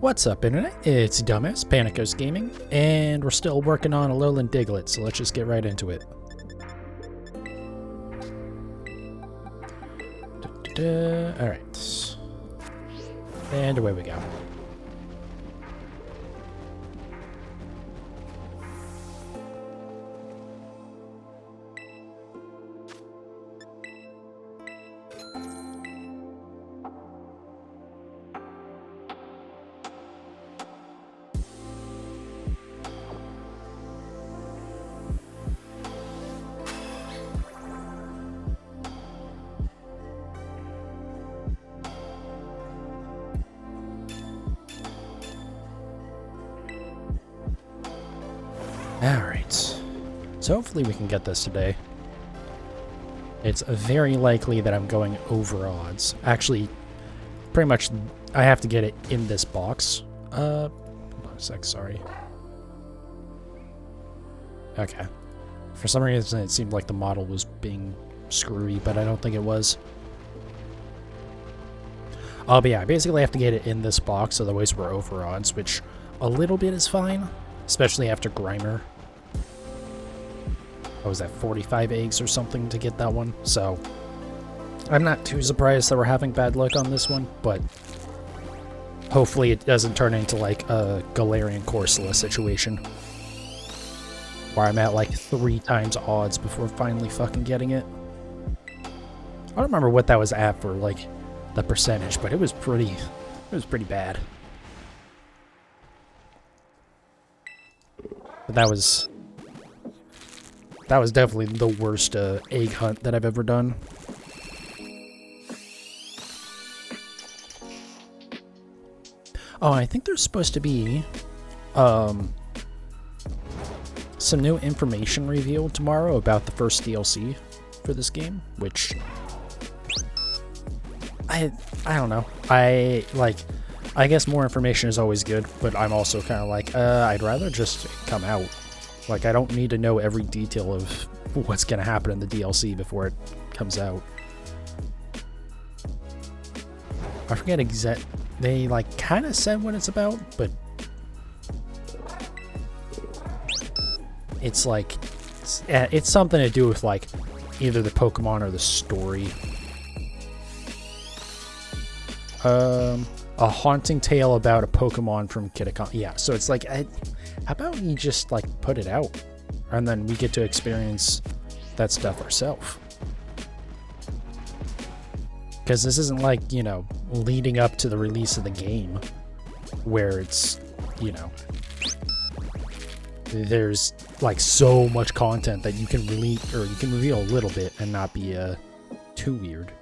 What's up, Internet? It's Dumbass, Panicos Gaming, and we're still working on Alolan Diglett, so let's just get right into it. Alright. And away we go. Alright, so hopefully we can get this today. It's very likely that I'm going over odds. Actually, pretty much I have to get it in this box. Hold on a sec, sorry. Okay. For some reason it seemed like the model was being screwy, but I don't think it was. But yeah, I basically have to get it in this box, otherwise we're over odds, which a little bit is fine. Especially after Grimer. What was that, 45 eggs or something to get that one? So, I'm not too surprised that we're having bad luck on this one, but hopefully it doesn't turn into like a Galarian Corsola situation. Where I'm at like 3 times odds before finally fucking getting it. I don't remember what that was at for like the percentage, but it was pretty bad. But that was definitely the worst egg hunt that I've ever done. Oh, I think there's supposed to be some new information revealed tomorrow about the first DLC for this game, which I don't know. I guess more information is always good, but I'm also kind of like, I'd rather just come out. Like, I don't need to know every detail of what's going to happen in the DLC before it comes out. I forget they, like, kind of said what it's about, but it's like, it's something to do with, like, either the Pokemon or the story. A haunting tale about a Pokemon from Kitakami. Yeah, so it's like, how about we just, like, put it out? And then we get to experience that stuff ourselves. Because this isn't like, you know, leading up to the release of the game, where it's, you know, there's, like, so much content that you can release, or you can reveal a little bit and not be, too weird.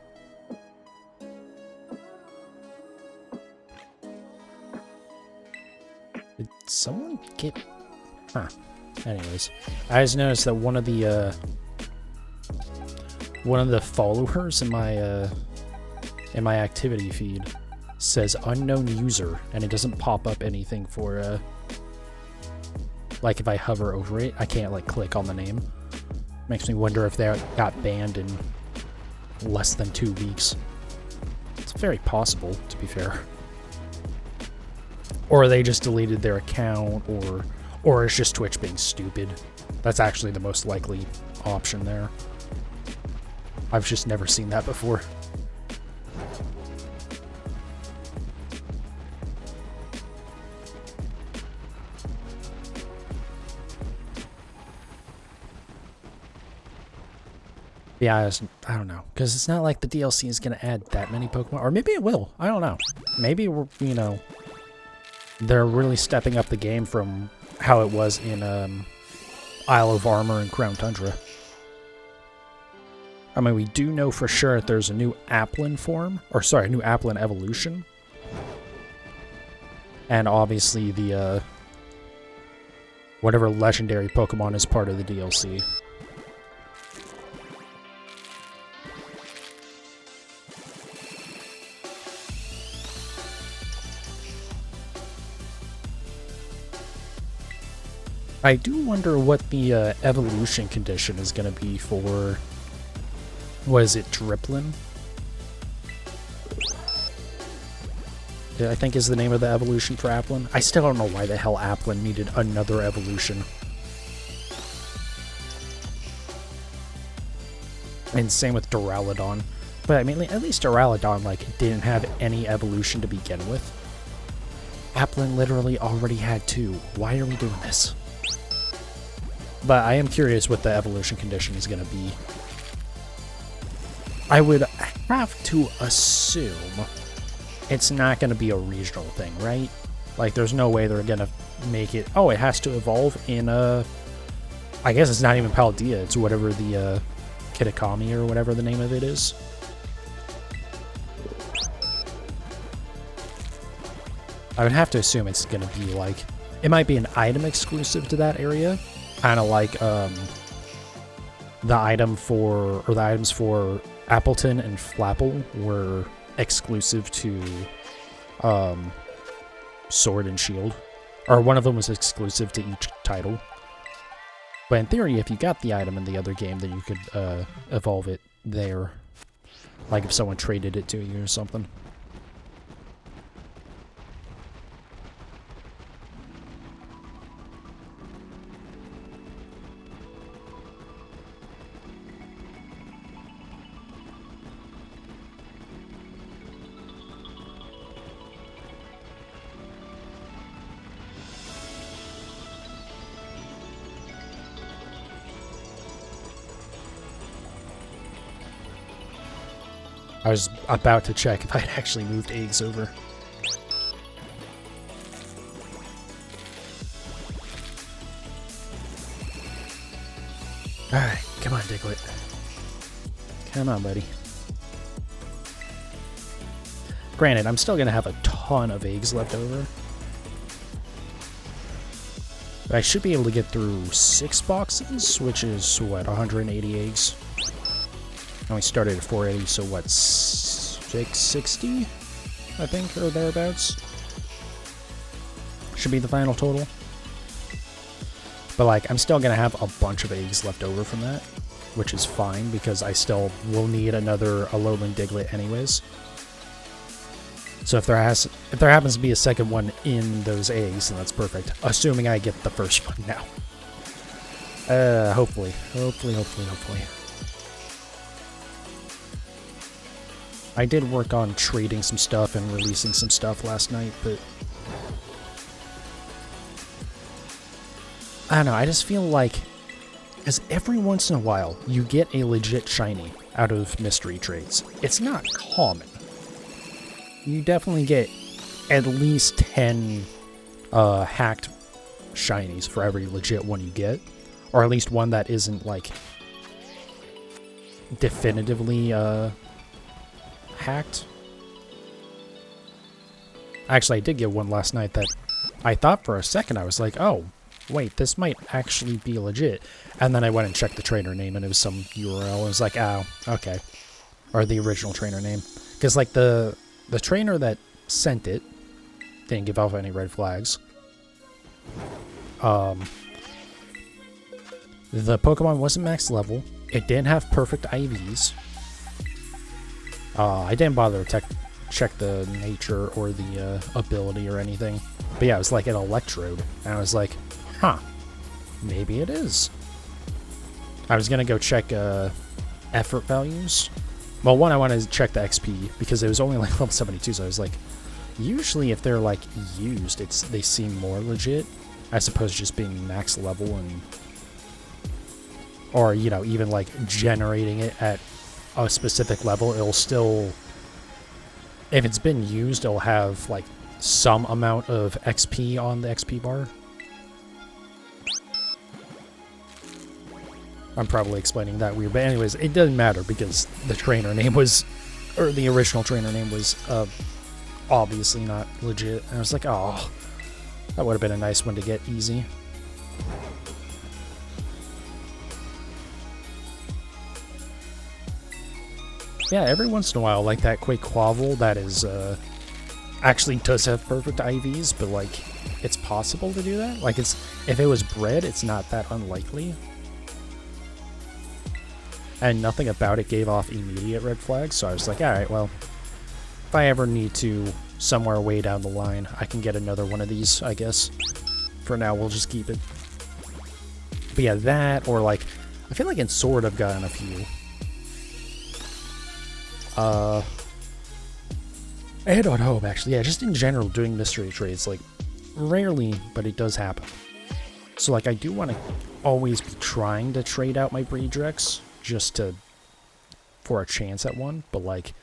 Did someone get... Huh. Anyways. I just noticed that one of the followers in my activity feed says unknown user, and it doesn't pop up anything for, like, if I hover over it, I can't, like, click on the name. Makes me wonder if they got banned in less than 2 weeks. It's very possible, to be fair. Or they just deleted their account, or it's just Twitch being stupid. That's actually the most likely option there. I've just never seen that before. Yeah, I don't know. Because it's not like the DLC is going to add that many Pokemon. Or maybe it will. I don't know. Maybe, you know, they're really stepping up the game from how it was in Isle of Armor and Crown Tundra. I mean, we do know for sure that there's a new Applin form, or sorry, a new Applin evolution. And obviously the, whatever legendary Pokemon is part of the DLC. I do wonder what the evolution condition is going to be for, what is it, Driplin? I think is the name of the evolution for Applin. I still don't know why the hell Applin needed another evolution. And same with Duraludon. But I mean, at least Duraludon, like, didn't have any evolution to begin with. Applin literally already had 2. Why are we doing this? But I am curious what the evolution condition is going to be. I would have to assume it's not going to be a regional thing, right? Like, there's no way they're going to make it... Oh, it has to evolve in a... I guess it's not even Paldea. It's whatever the Kitakami or whatever the name of it is. I would have to assume it's going to be like... It might be an item exclusive to that area. Kind of like the items for Appleton and Flapple were exclusive to Sword and Shield. Or one of them was exclusive to each title. But in theory, if you got the item in the other game, then you could evolve it there. Like if someone traded it to you or something. I was about to check if I'd actually moved eggs over. Alright, come on, Diglett. Come on, buddy. Granted, I'm still going to have a ton of eggs left over. But I should be able to get through 6 boxes, which is, what, 180 eggs? And we started at 480, so what, 660, I think, or thereabouts? Should be the final total. But, like, I'm still going to have a bunch of eggs left over from that, which is fine, because I still will need another Alolan Diglett anyways. So if there happens to be a second one in those eggs, then that's perfect. Assuming I get the first one now. Hopefully. I did work on trading some stuff and releasing some stuff last night, but... I don't know, I just feel like... Because every once in a while, you get a legit shiny out of mystery trades. It's not common. You definitely get at least 10 hacked shinies for every legit one you get. Or at least one that isn't, like, definitively, hacked. Actually, I did get one last night that I thought for a second, I was like, oh, wait, this might actually be legit. And then I went and checked the trainer name, and it was some URL. I was like, oh, okay. Or the original trainer name. Because, like, the trainer that sent it didn't give off any red flags. The Pokemon wasn't max level. It didn't have perfect IVs. I didn't bother to check the nature or the ability or anything. But yeah, it was like an Electrode. And I was like, huh, maybe it is. I was going to go check effort values. Well, one, I wanted to check the XP because it was only like level 72. So I was like, usually if they're like used, they seem more legit as opposed to just being max level and... Or, you know, even like generating it at a specific level, it'll still, if it's been used, it'll have like some amount of XP on the XP bar. I'm probably explaining that weird, but anyways, it doesn't matter because the trainer name was, or the original trainer name was obviously not legit. And I was like, oh, that would have been a nice one to get easy. Yeah, every once in a while, like that Quaquaval that is, actually does have perfect IVs, but like, it's possible to do that? Like, if it was bred, it's not that unlikely. And nothing about it gave off immediate red flags, so I was like, alright, well, if I ever need to somewhere way down the line, I can get another one of these, I guess. For now, we'll just keep it. But yeah, that, or like, I feel like in Sword I've gotten a few. And on Home, actually. Yeah, just in general, doing mystery trades, like, rarely, but it does happen. So, like, I do want to always be trying to trade out my Breedrex, just to, for a chance at one, but, like,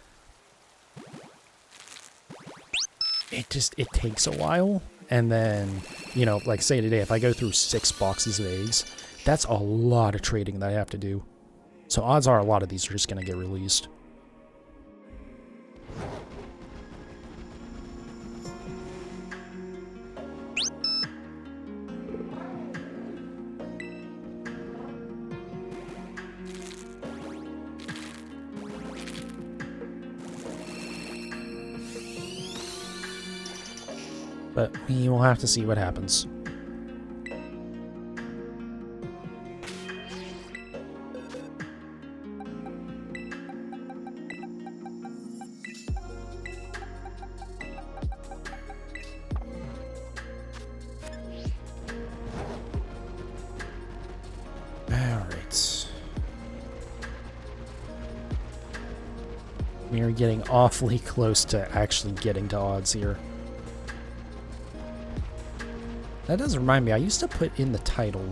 it takes a while, and then, you know, like, say today, if I go through 6 boxes of eggs, that's a lot of trading that I have to do. So odds are a lot of these are just going to get released. But we will have to see what happens. Alright. We are getting awfully close to actually getting to odds here. That does remind me, I used to put in the title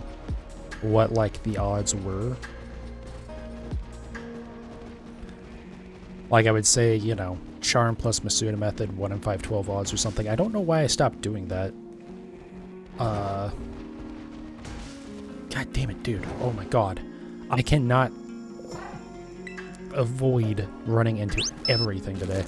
what, like, the odds were. Like, I would say, you know, Charm plus Masuna Method, 1 in 512 odds or something. I don't know why I stopped doing that. God damn it, dude. Oh my god. I cannot avoid running into everything today.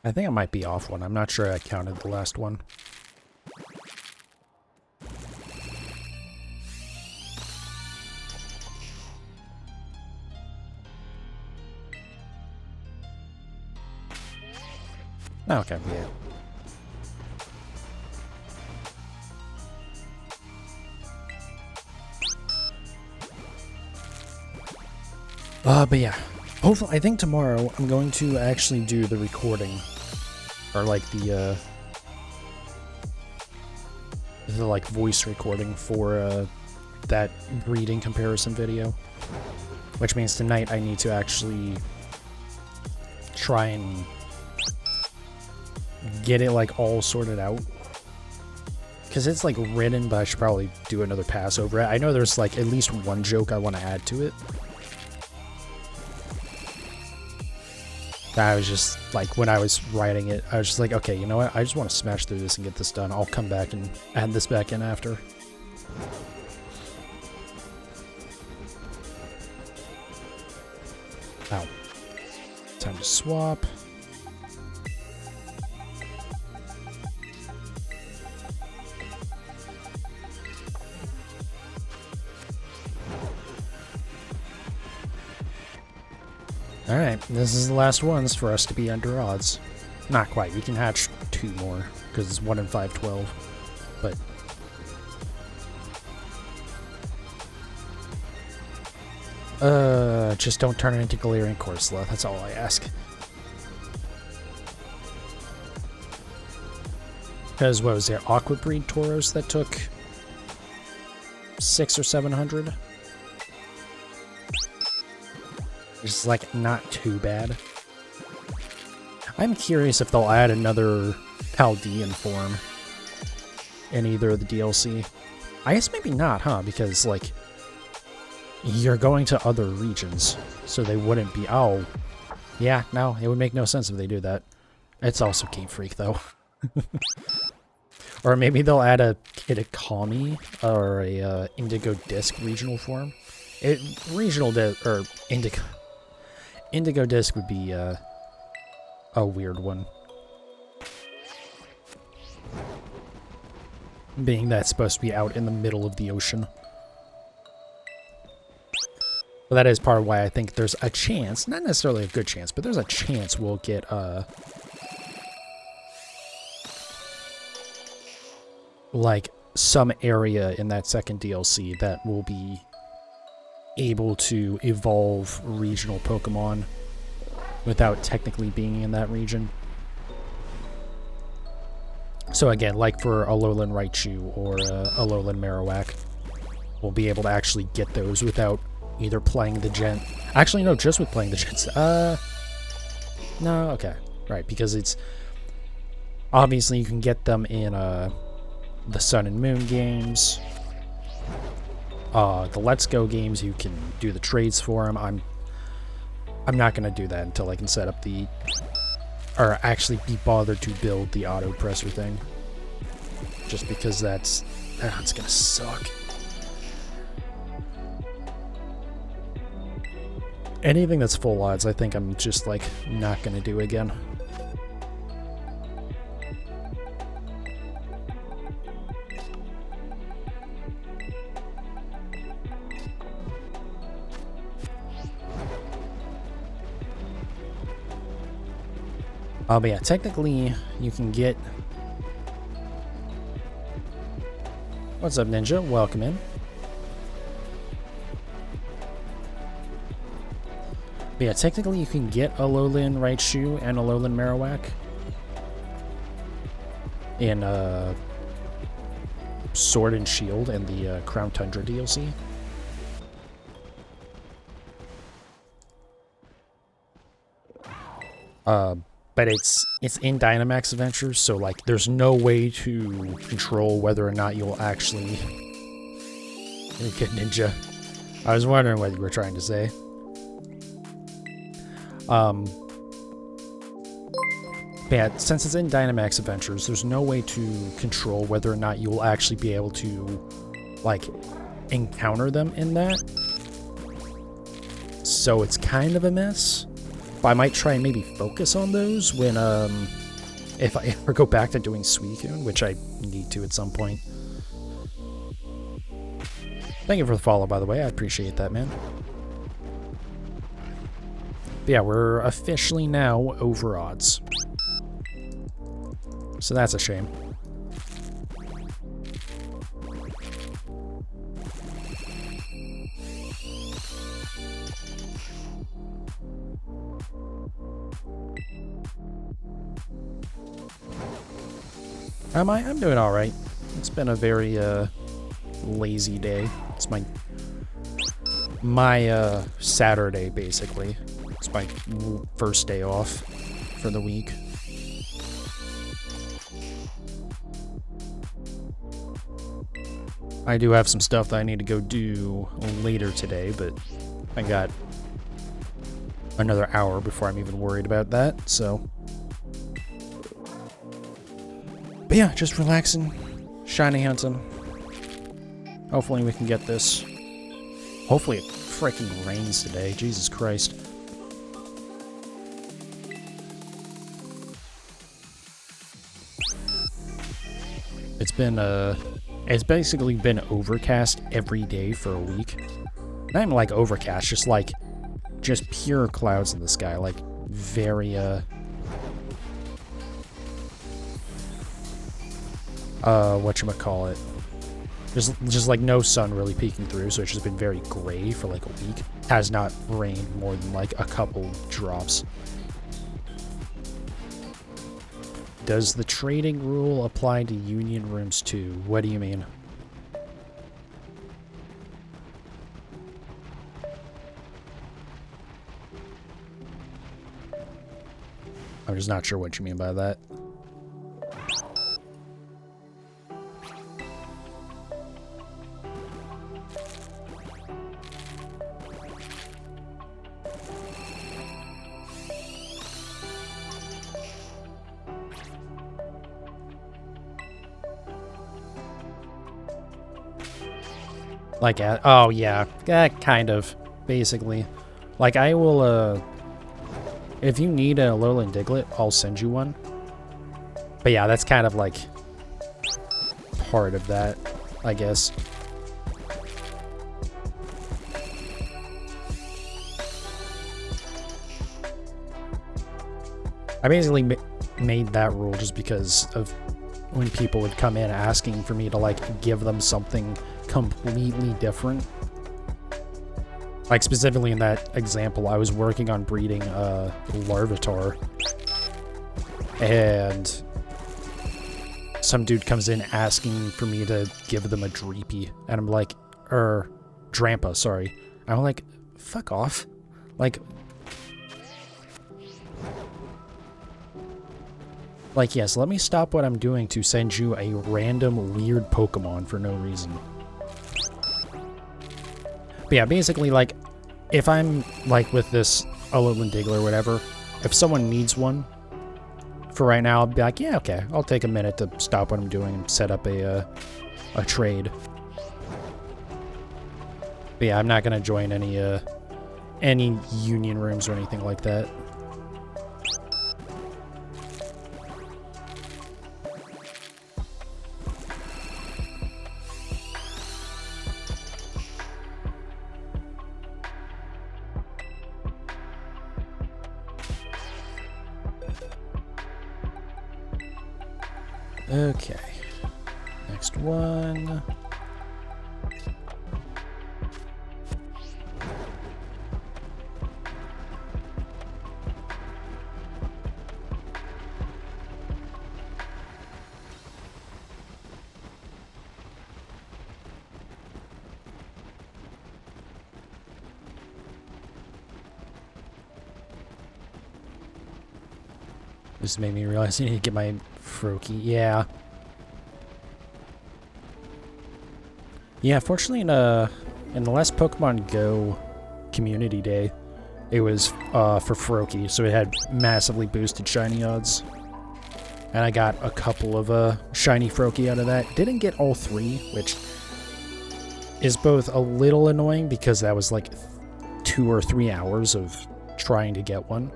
I think I might be off one. I'm not sure I counted the last one. Okay, yeah. But yeah. Hopefully, I think tomorrow I'm going to actually do the recording, or like the like voice recording for that breeding comparison video, which means tonight I need to actually try and get it like all sorted out, because it's like written, but I should probably do another pass over it. I know there's like at least one joke I want to add to it. I was just, like, when I was writing it, I was just like, okay, you know what, I just want to smash through this and get this done. I'll come back and add this back in after. Ow. Time to swap. Alright, this is the last ones for us to be under odds. Not quite, we can hatch 2 more, because it's 1 in 512, but... just don't turn it into Galarian Corsola, that's all I ask. Because, what was there, Aqua Breed Tauros that took 600 or 700? It's like not too bad. I'm curious if they'll add another Paldean form in either of the DLC. I guess maybe not, huh? Because, like, you're going to other regions, so they wouldn't be... Oh, yeah, no, it would make no sense if they do that. It's also Game Freak, though. Or maybe they'll add a Kitakami or a Indigo Disc regional form. Indigo Disc would be a weird one. Being that it's supposed to be out in the middle of the ocean. But that is part of why I think there's a chance, not necessarily a good chance, but there's a chance we'll get like some area in that second DLC that will be able to evolve regional Pokemon without technically being in that region. So again, like for Alolan Raichu or Alolan Marowak, we'll be able to actually get those without either playing the gen. Actually, no, just with playing the gens. No, okay. Right, because it's... Obviously, you can get them in the Sun and Moon games. The Let's Go games, you can do the trades for them. I'm not going to do that until I can set up the... Or actually be bothered to build the auto presser thing. Just because that's going to suck. Anything that's full odds, I think I'm just, like, not going to do again. But yeah, technically, you can get... What's up, Ninja? Welcome in. But yeah, technically, you can get Alolan Raichu and Alolan Marowak in Sword and Shield and the Crown Tundra DLC. But it's in Dynamax Adventures, so like there's no way to control whether or not you'll actually get Ninja. I was wondering what you were trying to say. Yeah, since it's in Dynamax Adventures, there's no way to control whether or not you'll actually be able to like encounter them in that. So it's kind of a mess. But I might try and maybe focus on those when, if I ever go back to doing Suicune, which I need to at some point. Thank you for the follow, by the way. I appreciate that, man. But yeah, we're officially now over odds. So that's a shame. I'm doing all right. It's been a very lazy day. It's my Saturday basically. It's my first day off for the week. I do have some stuff that I need to go do later today, but I got another hour before I'm even worried about that, so. But yeah, just relaxing, shiny hunting. Hopefully we can get this. Hopefully it freaking rains today, Jesus Christ. It's basically been overcast every day for a week. Not even like overcast, just pure clouds in the sky, like very whatchamacallit. Just like no sun really peeking through, so it's just been very gray for like a week. Has not rained more than like a couple drops. Does the trading rule apply to union rooms too? What do you mean? I'm just not sure what you mean by that. Like, oh yeah, kind of, basically. Like, I will, if you need a Alolan Diglett, I'll send you one. But yeah, that's kind of like part of that, I guess. I basically made that rule just because of when people would come in asking for me to, like, give them something completely different. Like, specifically in that example, I was working on breeding Larvitar. And some dude comes in asking for me to give them a Dreepy. And I'm like, Drampa, sorry. I'm like, fuck off. Like, yes, let me stop what I'm doing to send you a random weird Pokemon for no reason. But yeah, basically, like, if I'm, like, with this Alolan Diglett or whatever, if someone needs one, for right now, I'll be like, yeah, okay, I'll take a minute to stop what I'm doing and set up a trade. But yeah, I'm not gonna join any union rooms or anything like that. Okay, next one. This made me realize I need to get my Froakie. Yeah. Yeah, fortunately in the last Pokemon Go Community Day, it was for Froakie, so it had massively boosted shiny odds. And I got a couple of shiny Froakie out of that. Didn't get all three, which is both a little annoying because that was like 2 or 3 hours of trying to get one.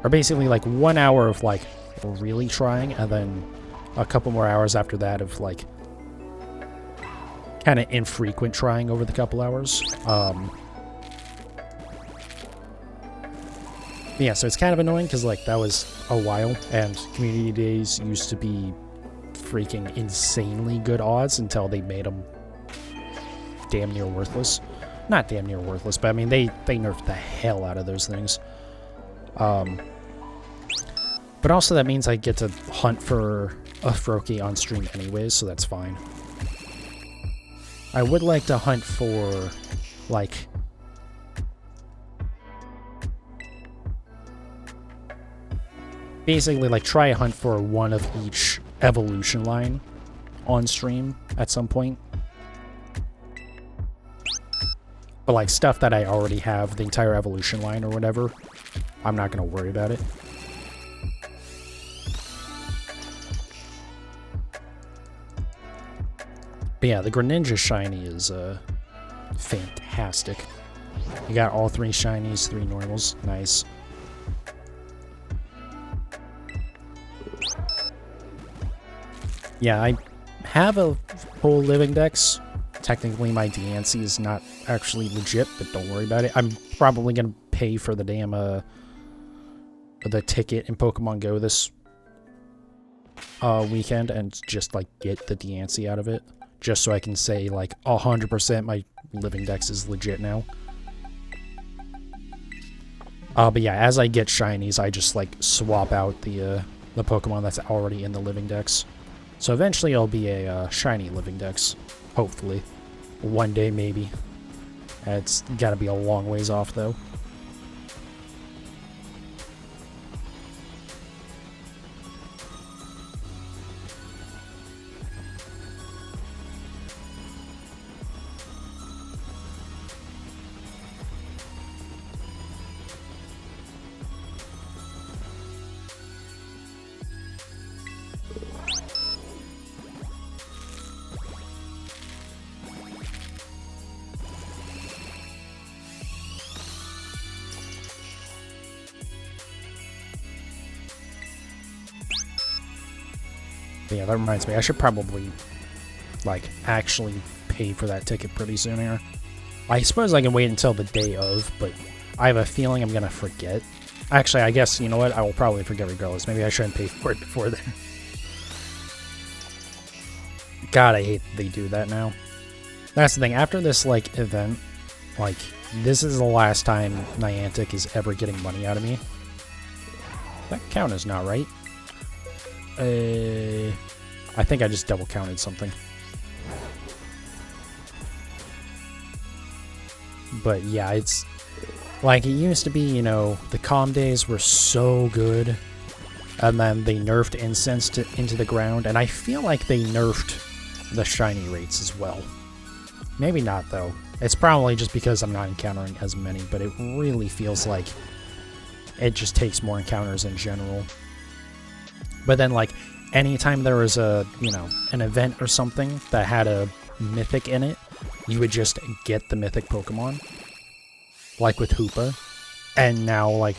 Or basically like 1 hour of like really trying, and then a couple more hours after that of like kind of infrequent trying over the couple hours. Yeah, so it's kind of annoying because like that was a while, and community days used to be freaking insanely good odds until they made them damn near worthless. Not damn near worthless, but I mean they nerfed the hell out of those things. But also that means I get to hunt for a Froakie on stream anyways, so that's fine. I would like to hunt for, like, basically, like, try a hunt for one of each evolution line on stream at some point. But, like, stuff that I already have, the entire evolution line or whatever, I'm not going to worry about it. But yeah, the Greninja shiny is fantastic. You got all 3 shinies, 3 normals. Nice. Yeah, I have a full living dex. Technically, my DNC is not actually legit, but don't worry about it. I'm probably going to pay for the damn the ticket in Pokemon Go this weekend and just, like, get the DNC out of it. Just so I can say, like, 100% my living dex is legit now. But yeah, as I get shinies, I just, like, swap out the Pokemon that's already in the living dex. So eventually it'll be a shiny living dex. Hopefully. One day, maybe. It's gotta be a long ways off, though. yeah, that reminds me. I should probably, like, actually pay for that ticket pretty soon here. I suppose I can wait until the day of, but I have a feeling I'm going to forget. Actually, I guess, you know what? I will probably forget regardless. Maybe I shouldn't pay for it before then. God, I hate that they do that now. That's the thing. After this, like, event, like, this is the last time Niantic is ever getting money out of me. That count is not right. I think I just double counted something. But yeah, it's like it used to be, you know, the calm days were so good. And then they nerfed incense into the ground. And I feel like they nerfed the shiny rates as well. Maybe not, though. It's probably just because I'm not encountering as many. But it really feels like it just takes more encounters in general. But then, like, anytime there was a, you know, an event or something that had a mythic in it, you would just get the mythic Pokemon. Like with Hoopa. And now, like,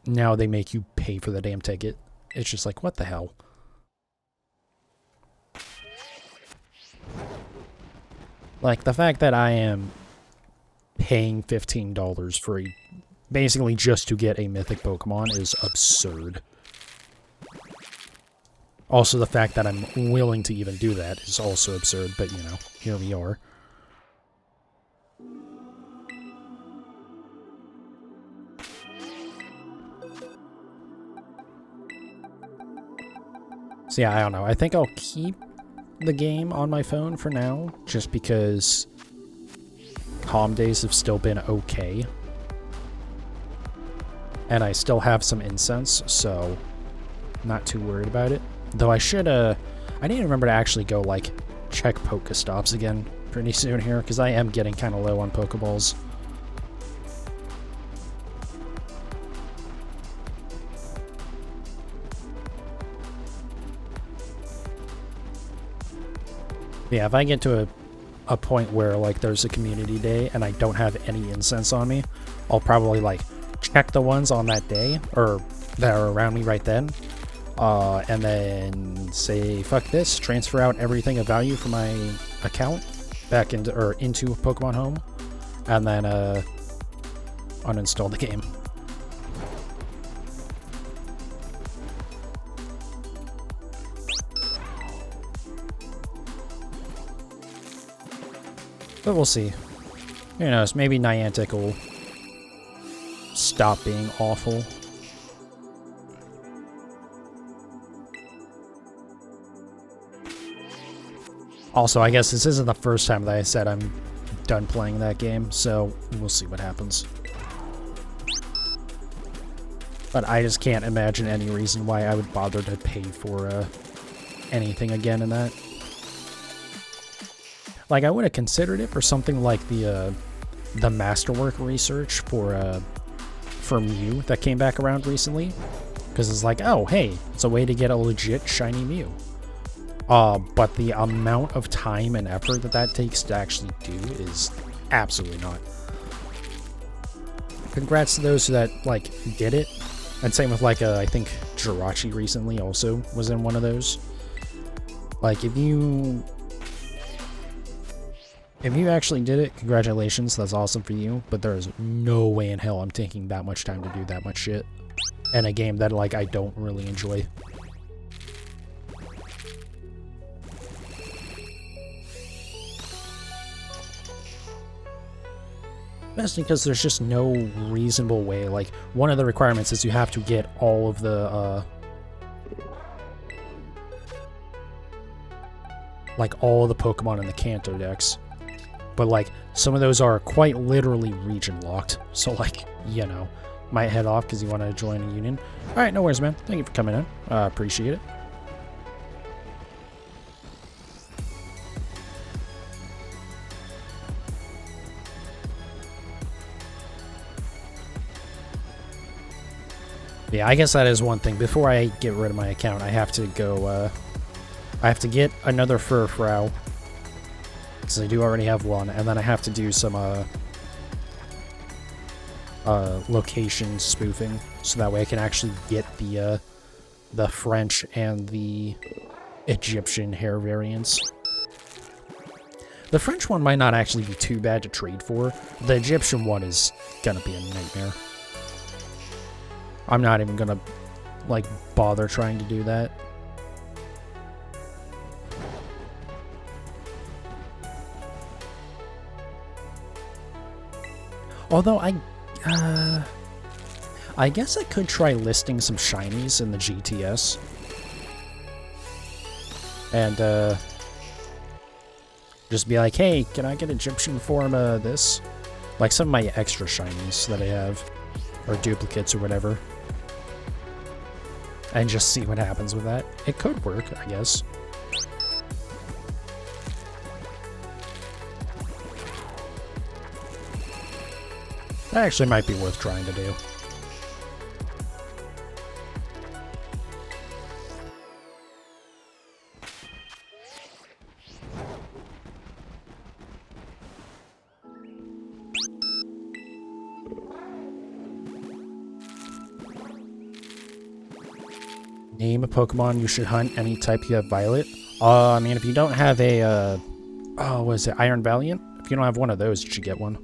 now they make you pay for the damn ticket. It's just like, what the hell? Like, the fact that I am paying $15 for basically just to get a mythic Pokemon is absurd. Also, the fact that I'm willing to even do that is also absurd, but, you know, here we are. So yeah, I don't know. I think I'll keep the game on my phone for now, just because calm days have still been okay. And I still have some incense, so not too worried about it. Though I should, I need to remember to actually go, like, check Pokestops again pretty soon here, because I am getting kind of low on Pokeballs. Yeah, if I get to a point where, like, there's a community day and I don't have any incense on me, I'll probably, like, check the ones on that day, or that are around me right then, and then say, fuck this, transfer out everything of value from my account back into Pokemon Home, and then, uninstall the game. But we'll see. Who knows, maybe Niantic will stop being awful. Also, I guess this isn't the first time that I said I'm done playing that game, so we'll see what happens. But I just can't imagine any reason why I would bother to pay for anything again in that. Like, I would have considered it for something like the Masterwork research for Mew that came back around recently. Because it's like, oh, hey, it's a way to get a legit shiny Mew. But the amount of time and effort that takes to actually do is absolutely not. Congrats to those that, like, did it. And same with, like, I think Jirachi recently also was in one of those. Like, if you actually did it, congratulations, that's awesome for you, but there is no way in hell I'm taking that much time to do that much shit in a game that, like, I don't really enjoy. Especially because there's just no reasonable way. Like, one of the requirements is you have to get all of the, like, all of the Pokemon in the Kanto Dex. But, like, some of those are quite literally region locked. So, like, you know, might head off because you want to join a union. Alright, no worries, man. Thank you for coming in. Appreciate it. Yeah, I guess that is one thing. Before I get rid of my account, I have to go, I have to get another Furfrou. Because I do already have one, and then I have to do some, location spoofing, so that way I can actually get the French and the Egyptian hair variants. The French one might not actually be too bad to trade for. The Egyptian one is gonna be a nightmare. I'm not even gonna, like, bother trying to do that. Although I guess I could try listing some shinies in the GTS. And, just be like, hey, can I get Egyptian form this? Like some of my extra shinies that I have. Or duplicates or whatever. And just see what happens with that. It could work, I guess. That actually might be worth trying to do. Name a Pokemon you should hunt any type you have Violet. I mean, if you don't have a, oh, what is it, Iron Valiant? If you don't have one of those, you should get one.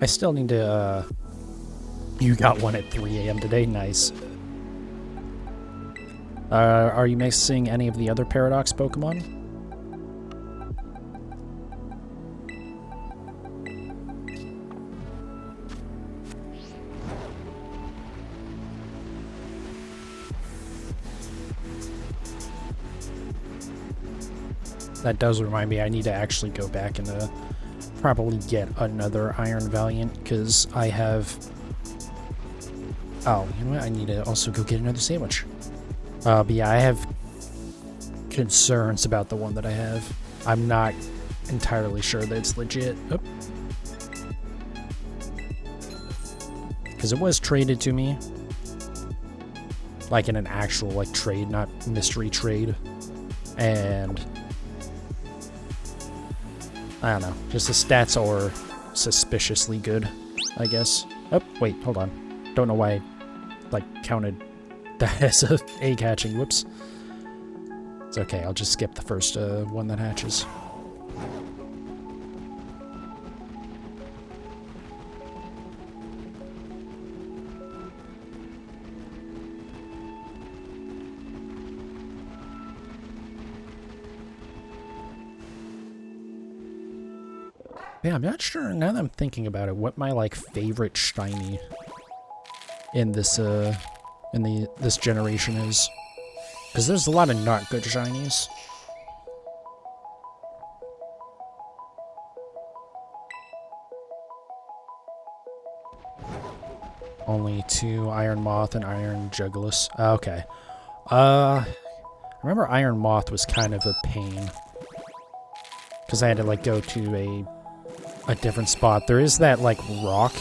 I still need to, you got one at 3 AM today, nice. Are you mixing any of the other Paradox Pokemon? That does remind me, I need to actually go back and, probably get another Iron Valiant, because I have... Oh, you know what? I need to also go get another sandwich. But yeah, I have concerns about the one that I have. I'm not entirely sure that it's legit. Because it was traded to me. Like in an actual, like, trade, not mystery trade. And... I don't know. Just the stats are suspiciously good, I guess. Oh, wait, hold on. Don't know why I, like, counted that as a egg hatching. Whoops. It's okay, I'll just skip the first one that hatches. Yeah, I'm not sure, now that I'm thinking about it, what my, like, favorite shiny in this, this generation is. Because there's a lot of not good shinies. Only 2, Iron Moth and Iron Jugulis. Okay. I remember Iron Moth was kind of a pain. Because I had to, like, go to a different spot. There is that, like, rock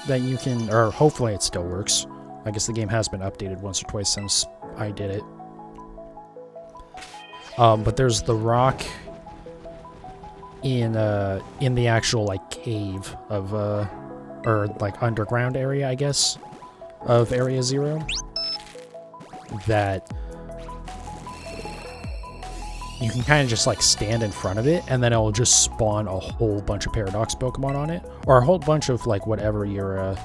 that you can, or hopefully it still works. I guess the game has been updated once or twice since I did it. But there's the rock in the actual, like, cave of, or, like, underground area, I guess, of Area 0. That you can kind of just, like, stand in front of it, and then it'll just spawn a whole bunch of Paradox Pokemon on it. Or a whole bunch of, like, whatever your,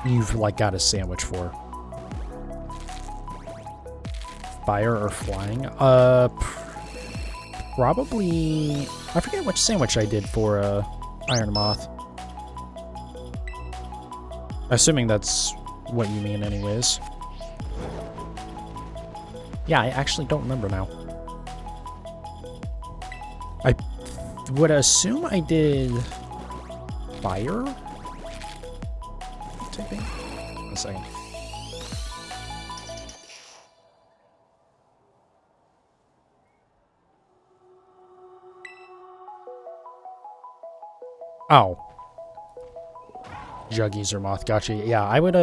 you've, like, got a sandwich for. Fire or flying? Probably... I forget which sandwich I did for, Iron Moth. Assuming that's what you mean anyways. Yeah, I actually don't remember now. I would assume I did fire? Typing? One second. Oh. Juggies or Moth, gotcha. Yeah, I would,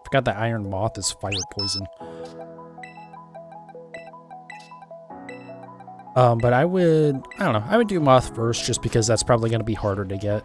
forgot that Iron Moth is fire poison. But I don't know, I would do Moth first just because that's probably going to be harder to get.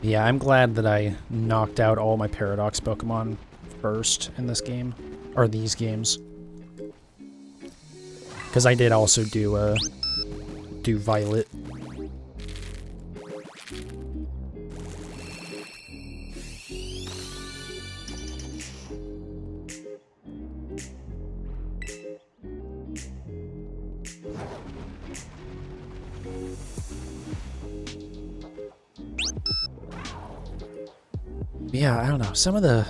Yeah, I'm glad that I knocked out all my Paradox Pokemon first in this game, or these games. Because I did also do Violet. Yeah, I don't know. Some of the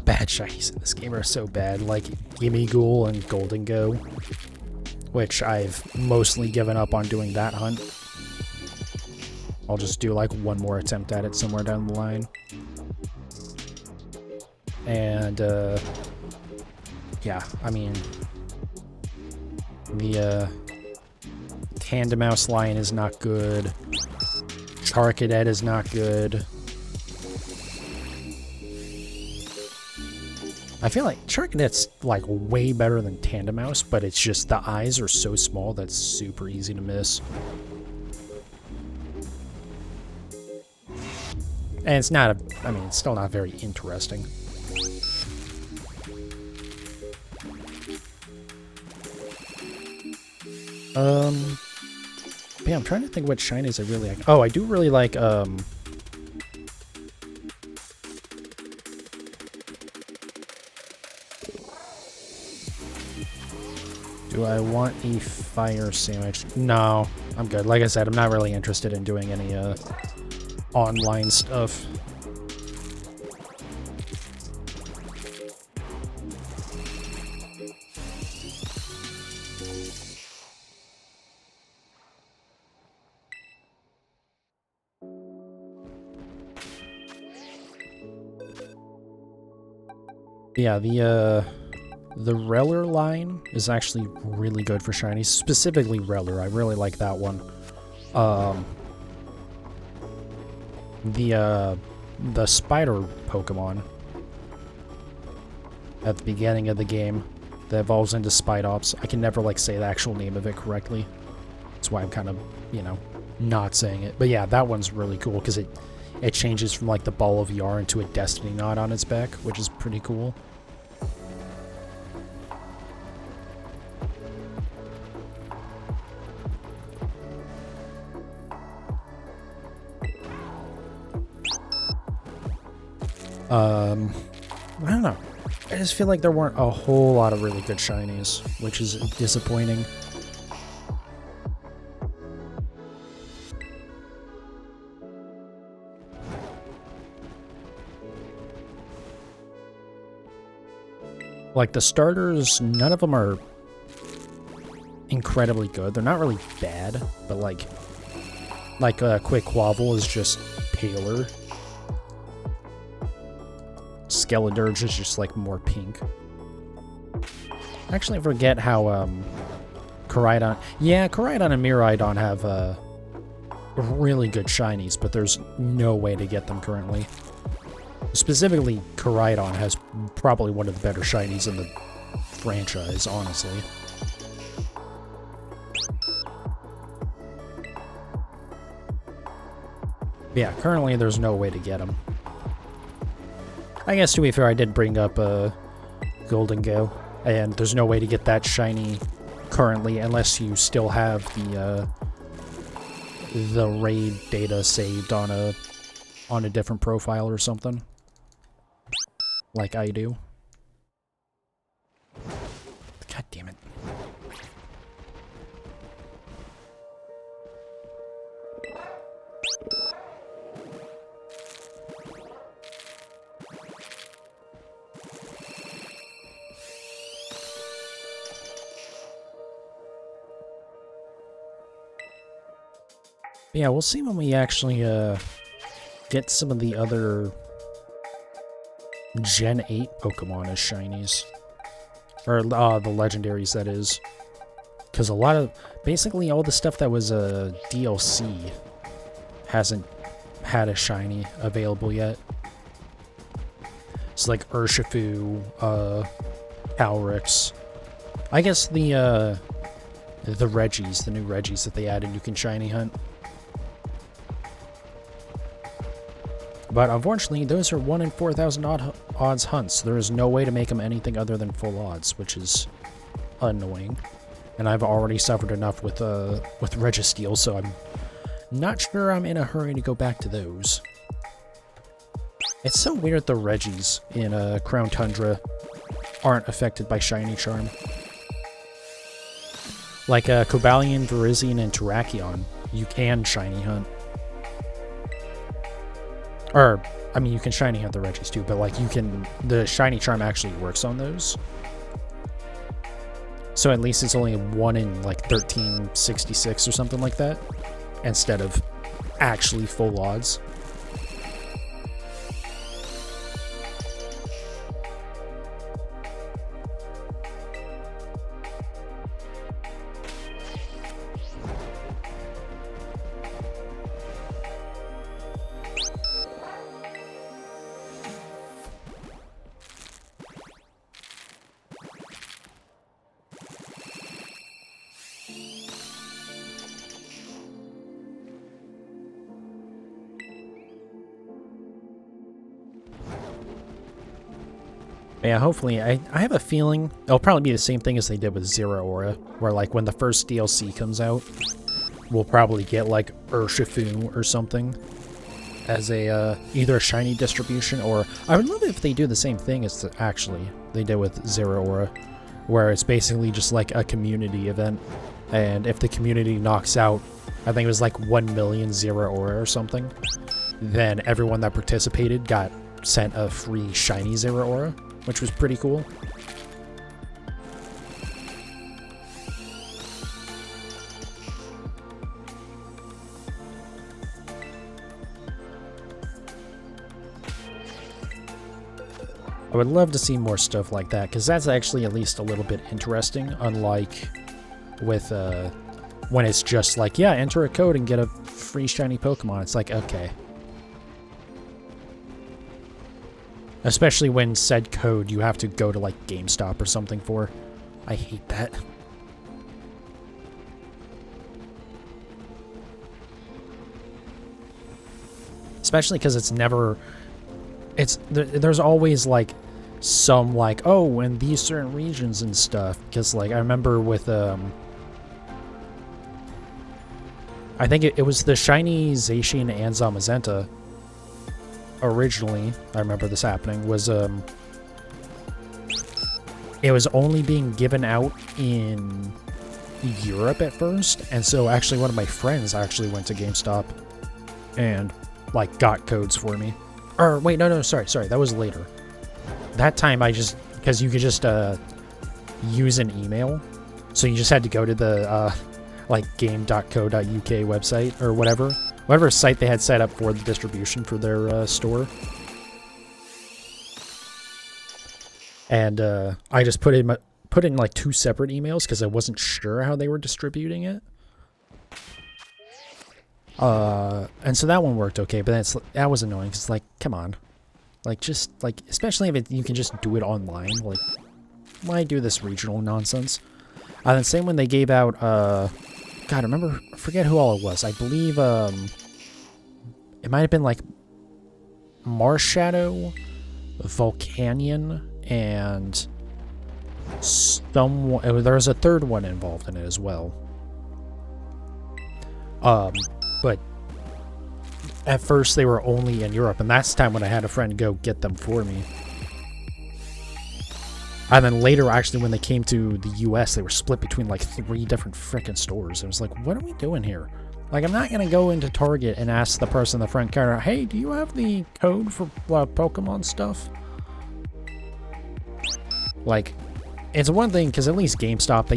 bad shinies in this game are so bad, like Gimmighoul and Golden Go, which I've mostly given up on doing that hunt. I'll just do like one more attempt at it somewhere down the line. And yeah, I mean, the Tandemaus Lion is not good. Charcadet is not good. I feel like Charcadet's like way better than Tandemaus, but it's just the eyes are so small that's super easy to miss. And it's not I mean, it's still not very interesting. Yeah, I'm trying to think what shinies I really like. Oh, I do really like, do I want a fire sandwich? No, I'm good. Like I said, I'm not really interested in doing any, online stuff. Yeah, the Reller line is actually really good for shinies, specifically Reller. I really like that one. The spider Pokemon at the beginning of the game that evolves into Spidops. I can never like say the actual name of it correctly. That's why I'm kind of, you know, not saying it. But yeah, that one's really cool because it changes from like the ball of yarn into a destiny knot on its back, which is pretty cool. I don't know. I just feel like there weren't a whole lot of really good shinies, which is disappointing. Like, the starters, none of them are incredibly good. They're not really bad, but like Quick Quavel is just paler. Skeledirge is just like more pink. Actually, I forget how Koraidon. Yeah, Koraidon and Miraidon have really good shinies, but there's no way to get them currently. Specifically, Koraidon has probably one of the better shinies in the franchise, honestly. Yeah, currently there's no way to get them. I guess, to be fair, I did bring up Golden Go, and there's no way to get that shiny currently unless you still have the raid data saved on a different profile or something, like I do. God damn it. Yeah, we'll see when we actually get some of the other Gen 8 Pokemon as shinies. Or the legendaries, that is. Because a lot of... Basically, all the stuff that was a DLC hasn't had a shiny available yet. It's like Urshifu, Calyrex. I guess the Reggies, the new Reggies that they added, you can shiny hunt. But unfortunately, those are 1 in 4,000 odds hunts. There is no way to make them anything other than full odds, which is annoying. And I've already suffered enough with Registeel, so I'm not sure I'm in a hurry to go back to those. It's so weird the Reggies in Crown Tundra aren't affected by Shiny Charm. Like Cobalion, Virizion, and Terrakion, you can shiny hunt. Or, I mean, you can shiny hunt the Reggies too, but like you can, the Shiny Charm actually works on those. So at least it's only 1 in like 1366 or something like that, instead of actually full odds. Yeah, hopefully, I have a feeling it'll probably be the same thing as they did with Zero Aura, where like when the first DLC comes out, we'll probably get like Urshifu or something as a either a shiny distribution, or I would love it if they do the same thing as they did with Zero Aura, where it's basically just like a community event, and if the community knocks out, I think it was like 1 million Zero Aura or something, then everyone that participated got sent a free shiny Zero Aura, which was pretty cool. I would love to see more stuff like that, because that's actually at least a little bit interesting, unlike with when it's just like, yeah, enter a code and get a free shiny Pokemon. It's like, okay. Especially when said code you have to go to like GameStop or something for. I hate that. Especially because it's never... there's always like some like, oh, in these certain regions and stuff. Because like I remember with I think it was the shiny Zacian and Zamazenta. Originally, I remember this happening, was it was only being given out in Europe at first, and so actually one of my friends actually went to GameStop and like got codes for me. Or wait, no, sorry, that was later. That time I just, because you could just use an email, so you just had to go to the like game.co.uk website or whatever site they had set up for the distribution for their store. And I just put in like 2 separate emails because I wasn't sure how they were distributing it. And so that one worked okay, but that was annoying because like, come on, like just like, especially if you can just do it online, like why do this regional nonsense? And then same when they gave out God, I forget who all it was. I believe it might have been like Marshadow, Volcanion, and someone. There was a third one involved in it as well. But at first they were only in Europe, and that's the time when I had a friend go get them for me. And then later, actually, when they came to the US, they were split between like 3 different frickin' stores. It was like, what are we doing here? Like, I'm not going to go into Target and ask the person in the front counter, hey, do you have the code for Pokemon stuff? Like, it's one thing, because at least GameStop,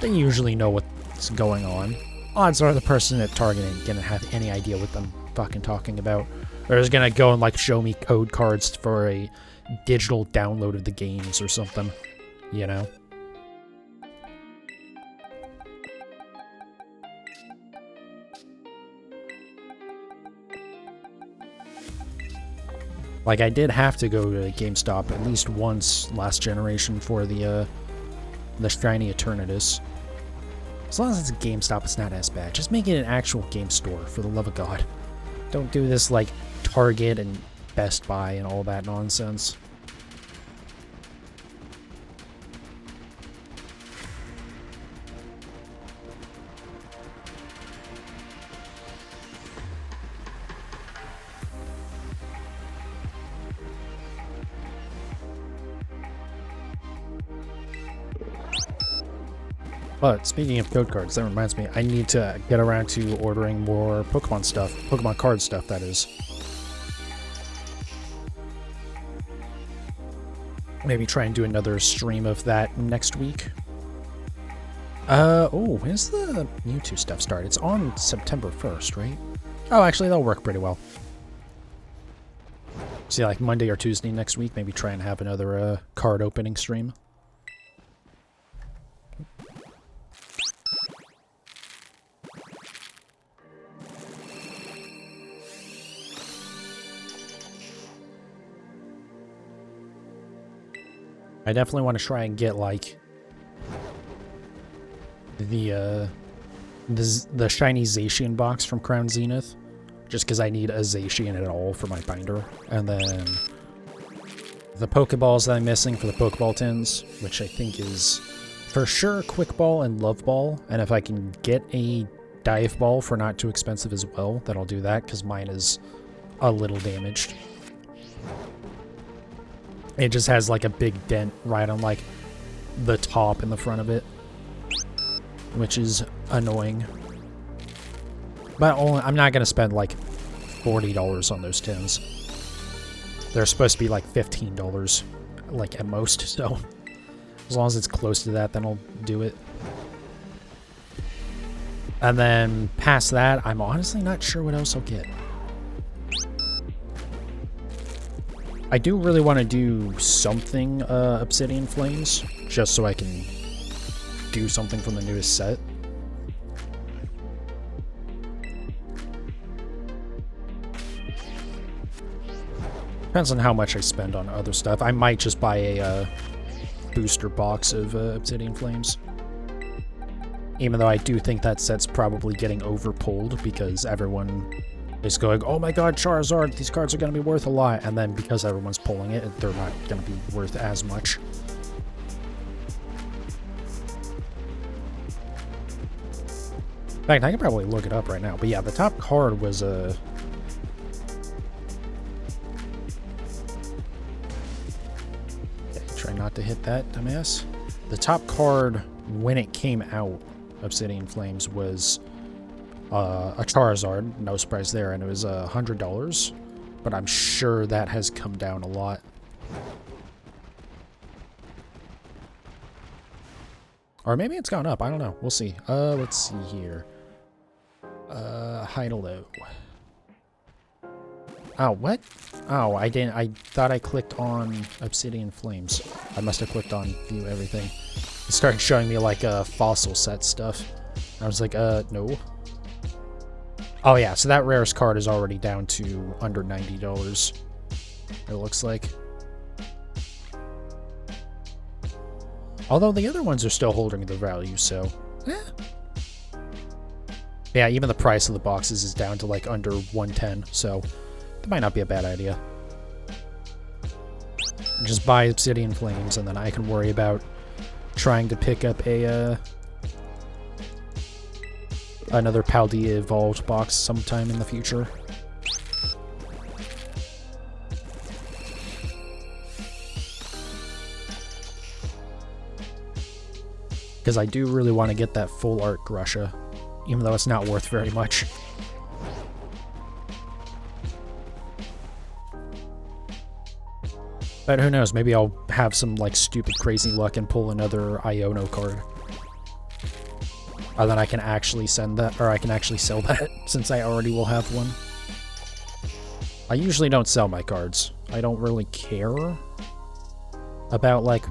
they usually know what's going on. odds are the person at Target ain't gonna have any idea what I'm fucking talking about. Or is gonna go and like show me code cards for a digital download of the games or something, you know? Like, I did have to go to GameStop at least once last generation for the shiny Eternatus. As long as it's a GameStop, it's not as bad. Just make it an actual game store, for the love of God. Don't do this, like, Target and Best Buy and all that nonsense. But speaking of code cards, that reminds me, I need to get around to ordering more Pokemon stuff. Pokemon card stuff, that is. Maybe try and do another stream of that next week. Oh, when's the Mewtwo stuff start? It's on September 1st, right? Oh, actually, that'll work pretty well. See, like Monday or Tuesday next week, maybe try and have another card opening stream. I definitely want to try and get, like, the shiny Zacian box from Crown Zenith, just because I need a Zacian at all for my binder. And then the Pokeballs that I'm missing for the Pokeball tins, which I think is for sure Quick Ball and Love Ball. And if I can get a Dive Ball for not too expensive as well, then I'll do that, because mine is a little damaged. It just has like a big dent right on like the top and the front of it, which is annoying. But I'm not gonna spend like $40 on those tins. They're supposed to be like $15, like at most. So as long as it's close to that, then I'll do it. And then past that, I'm honestly not sure what else I'll get. I do really want to do something Obsidian Flames, just so I can do something from the newest set. Depends on how much I spend on other stuff. I might just buy a booster box of Obsidian Flames. Even though I do think that set's probably getting overpulled because everyone is going, oh my god, Charizard, these cards are going to be worth a lot. And then because everyone's pulling it, they're not going to be worth as much. In fact, I can probably look it up right now. But yeah, the top card was a... Okay, try not to hit that, dumbass. The top card, when it came out, Obsidian Flames, was a Charizard, no surprise there, and it was $100, but I'm sure that has come down a lot. Or maybe it's gone up, I don't know, we'll see. Let's see here. High to low. Oh, what? Oh, I didn't, I thought I clicked on Obsidian Flames. I must have clicked on view everything. It started showing me like fossil set stuff. I was like, no. Oh yeah, so that rarest card is already down to under $90, it looks like. Although the other ones are still holding the value, so... eh. Yeah, even the price of the boxes is down to like under $110, so that might not be a bad idea. Just buy Obsidian Flames, and then I can worry about trying to pick up a another Paldean Evolved box sometime in the future. Because I do really want to get that full art Grusha, even though it's not worth very much. But who knows, maybe I'll have some like stupid crazy luck and pull another Iono card. And then I can actually send that, or I can actually sell that, since I already will have one. I usually don't sell my cards. I don't really care about, like...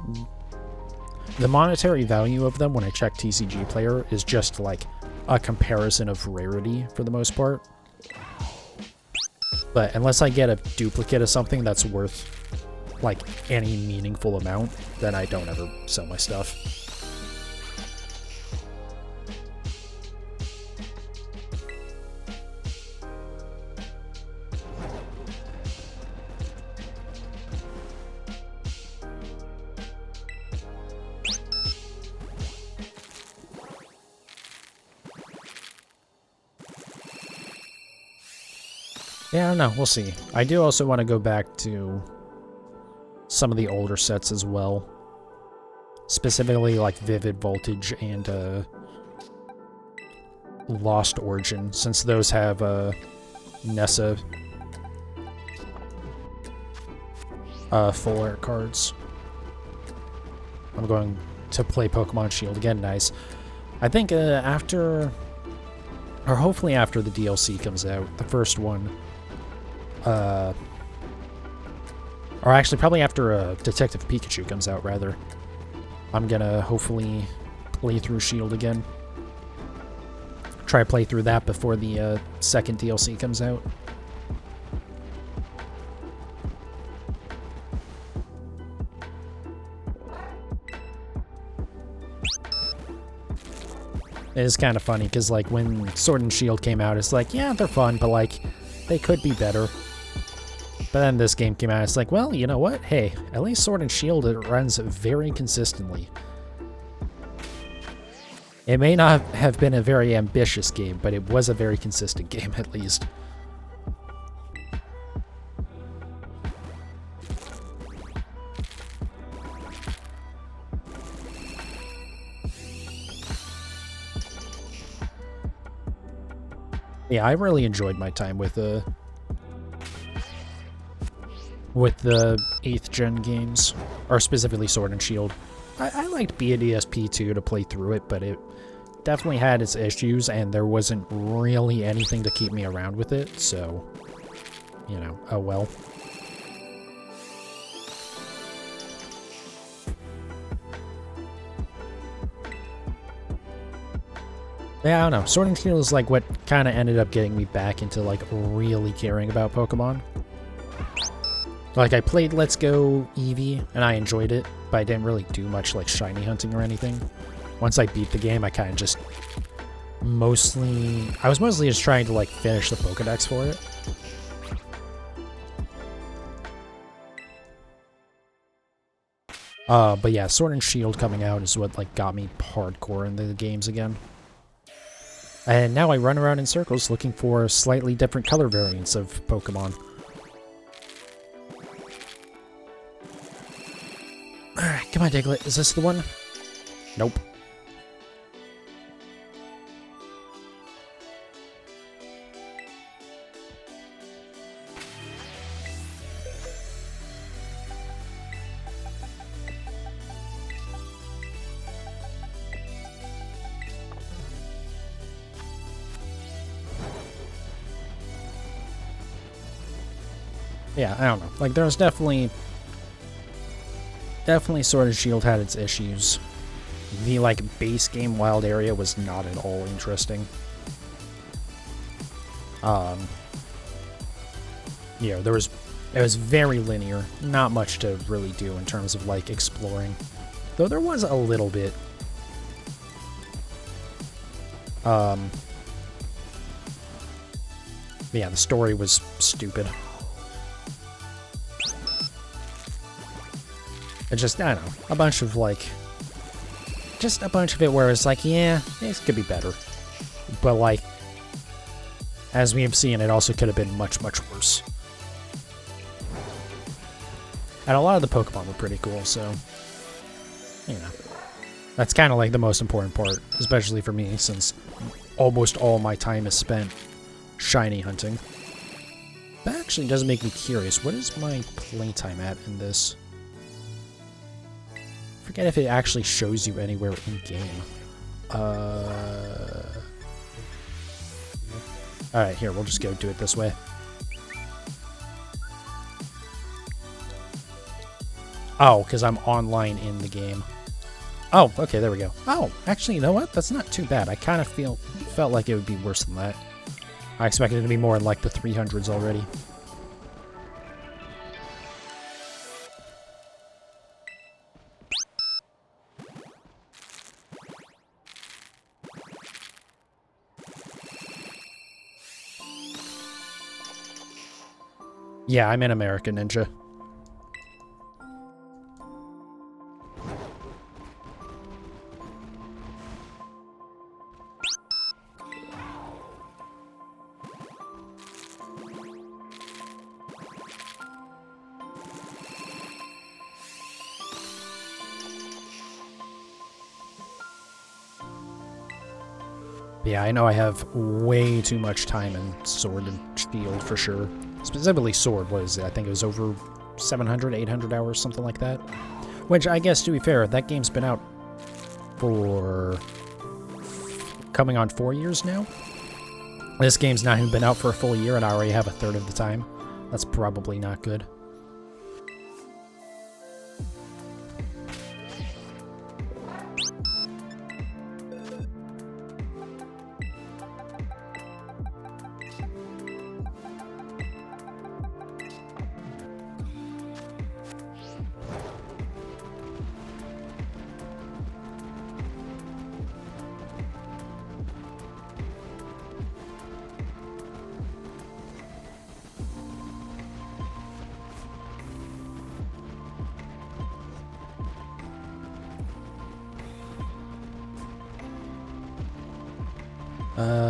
The monetary value of them when I check TCG Player is just, like, a comparison of rarity, for the most part. But unless I get a duplicate of something that's worth, like, any meaningful amount, then I don't ever sell my stuff. Yeah, I don't know. We'll see. I do also want to go back to some of the older sets as well. Specifically, like, Vivid Voltage and Lost Origin, since those have Nessa full art cards. I'm going to play Pokemon Shield again. Nice. I think after... Or hopefully after the DLC comes out, the first one... or actually, probably after Detective Pikachu comes out, rather. I'm gonna hopefully play through Shield again. Try to play through that before the second DLC comes out. It is kind of funny, because, like, when Sword and Shield came out, it's like, yeah, they're fun, but, like, they could be better. But then this game came out, it's like, well, you know what? Hey, at least Sword and Shield, it runs very consistently. It may not have been a very ambitious game, but it was a very consistent game, at least. Yeah, I really enjoyed my time with the 8th gen games, or specifically Sword and Shield. I liked BDSP too to play through it, but it definitely had its issues, and there wasn't really anything to keep me around with it, so, you know, oh well. Yeah, I don't know. Sword and Shield is like what kind of ended up getting me back into, like, really caring about Pokemon. Like, I played Let's Go Eevee, and I enjoyed it, but I didn't really do much, like, shiny hunting or anything. Once I beat the game, I kind of just I was mostly just trying to, like, finish the Pokedex for it. But yeah, Sword and Shield coming out is what, like, got me hardcore into the games again. And now I run around in circles looking for slightly different color variants of Pokemon. Alright, come on, Diglett. Is this the one? Nope. Yeah, I don't know. Like, there's definitely Sword and Shield had its issues. The, like, base game wild area was not at all interesting. You know, it was very linear. Not much to really do in terms of, like, exploring. Though there was a little bit. Yeah, the story was stupid. It's just, I don't know, a bunch of, like, just a bunch of it where it's like, yeah, this could be better. But, like, as we have seen, it also could have been much, much worse. And a lot of the Pokemon were pretty cool, so, you know. That's kind of, like, the most important part, especially for me, since almost all my time is spent shiny hunting. That actually does make me curious. What is my playtime at in this? I forget if it actually shows you anywhere in-game. Alright, here, we'll just go do it this way. Oh, because I'm online in the game. Oh, okay, there we go. Oh, actually, you know what? That's not too bad. I kind of felt like it would be worse than that. I expected it to be more in like the 300s already. Yeah, I'm in America Ninja. Yeah, I know I have way too much time in Sword and Shield for sure. Specifically Sword, what is it? I think it was over 700, 800 hours, something like that. Which, I guess, to be fair, that game's been out for coming on 4 years now. This game's not even been out for a full year and I already have a third of the time. That's probably not good.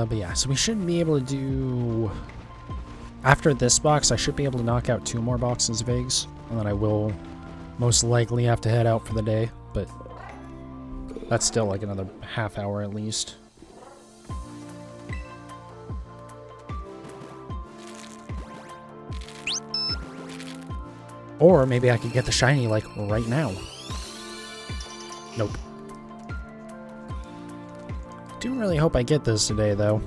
But yeah, so we should be able to do... After this box, I should be able to knock out 2 more boxes of eggs, and then I will most likely have to head out for the day, but that's still like another half hour at least. Or maybe I could get the shiny, like, right now. Nope. I do really hope I get this today, though.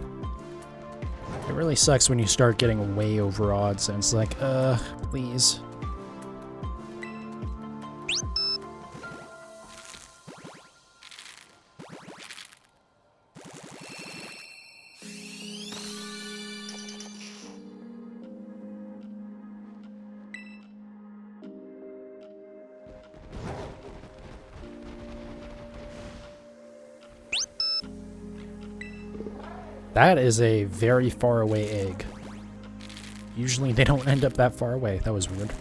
It really sucks when you start getting way over odds, and it's like, please. That is a very far away egg. Usually they don't end up that far away. That was weird.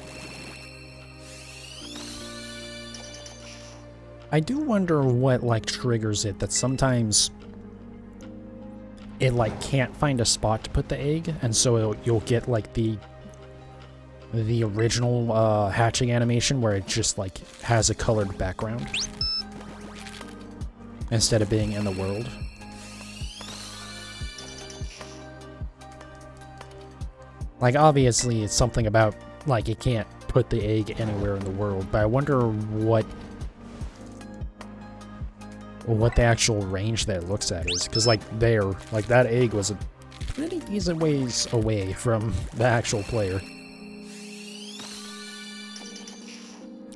I do wonder what, like, triggers it, that sometimes it, like, can't find a spot to put the egg, and so you'll get, like, the original hatching animation where it just, like, has a colored background instead of being in the world. Like, obviously, it's something about, like, it can't put the egg anywhere in the world, but I wonder what the actual range that it looks at is. Because, like, that egg was a pretty decent ways away from the actual player.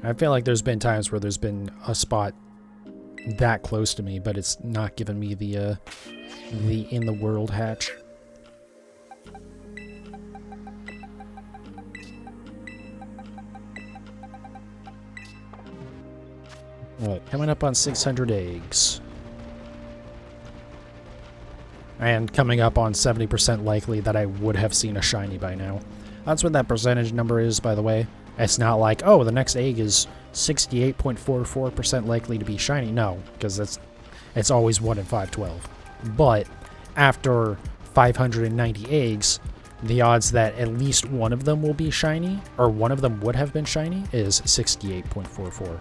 I feel like there's been times where there's been a spot that close to me, but it's not given me the in-the-world hatch. Alright, coming up on 600 eggs. And coming up on 70% likely that I would have seen a shiny by now. That's what that percentage number is, by the way. It's not like, oh, the next egg is 68.44% likely to be shiny. No, because it's always 1 in 512. But after 590 eggs, the odds that at least one of them will be shiny, or one of them would have been shiny, is 68.44.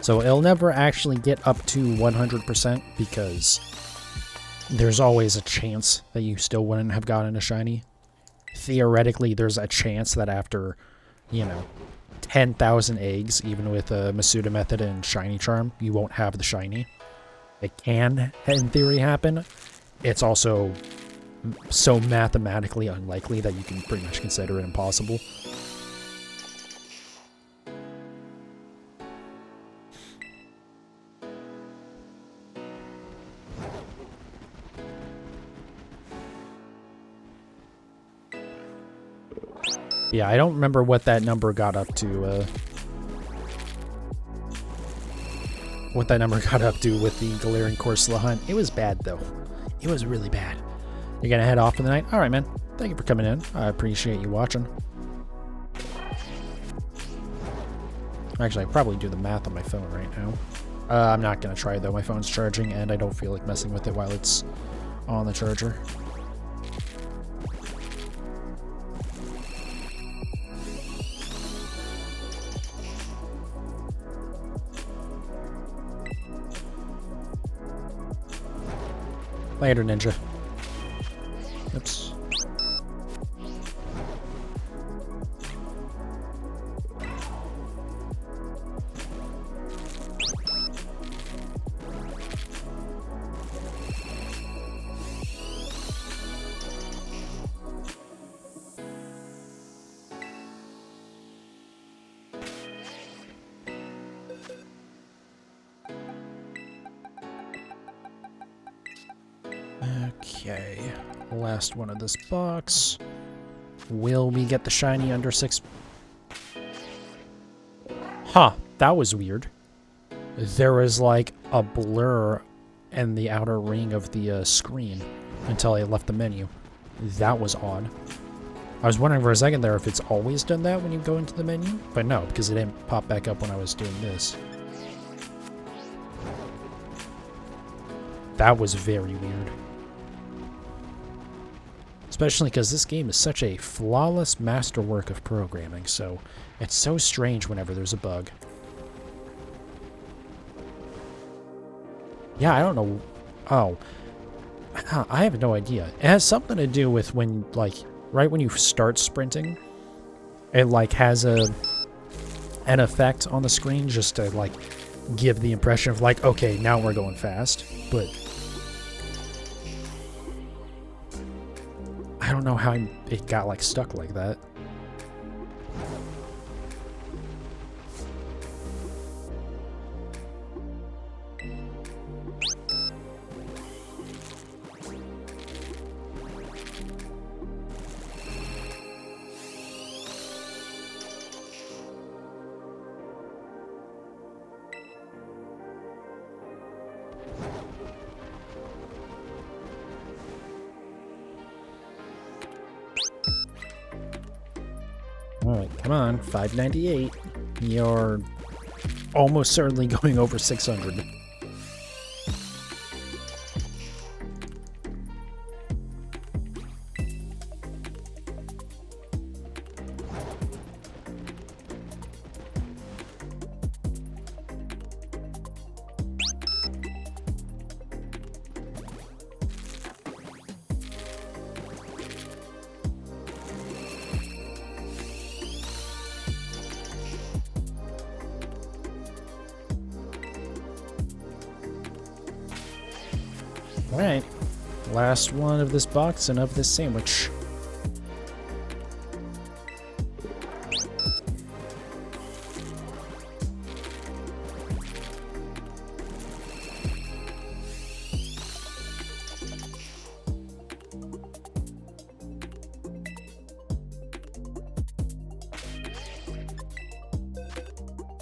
So it'll never actually get up to 100% because there's always a chance that you still wouldn't have gotten a shiny. theoretically there's a chance that after, you know, 10,000 eggs, even with a Masuda method and shiny charm, you won't have the shiny. It can, in theory, happen. It's also so mathematically unlikely that you can pretty much consider it impossible. Yeah, I don't remember what that number got up to, with the Galarian Corsola hunt. It was bad, though. It was really bad. You're gonna head off for the night? Alright, man. Thank you for coming in. I appreciate you watching. Actually, I probably do the math on my phone right now. I'm not gonna try, though. My phone's charging, and I don't feel like messing with it while it's on the charger. Later, Ninja. Oops. Okay, last one of this box. Will we get the shiny under 6? Huh, that was weird. There was like a blur in the outer ring of the screen until I left the menu. That was odd. I was wondering for a second there if it's always done that when you go into the menu, but no, because it didn't pop back up when I was doing this. That was very weird. Especially because this game is such a flawless masterwork of programming, so it's so strange whenever there's a bug. Yeah, I don't know. Oh. I have no idea. It has something to do with when, like, right when you start sprinting, it, like, has an effect on the screen just to, like, give the impression of, like, okay, now we're going fast, but I don't know how it got, like, stuck like that. Alright, come on, 598. You're almost certainly going over 600. Alright, last one of this box and of this sandwich.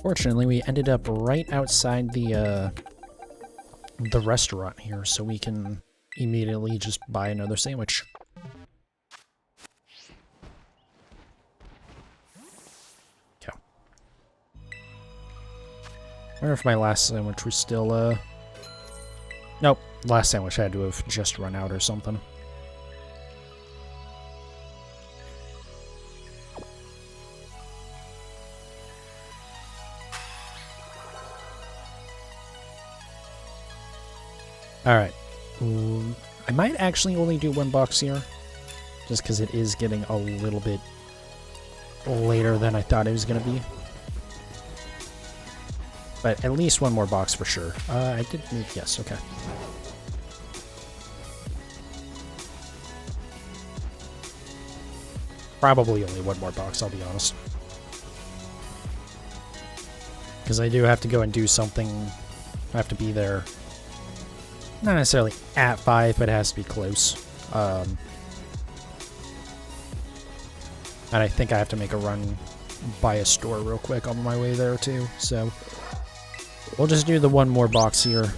Fortunately, we ended up right outside the restaurant here, so we can immediately just buy another sandwich. Okay. I wonder if my last sandwich was still, Nope, last sandwich had to have just run out or something. Alright. I might actually only do one box here. just because it is getting a little bit later than I thought it was going to be. But at least one more box for sure. I did move, yes, okay. Probably only one more box, I'll be honest. Because I do have to go and do something. I have to be there. Not necessarily at 5, but it has to be close. And I think I have to make a run by a store real quick on my way there too. So we'll just do the one more box here.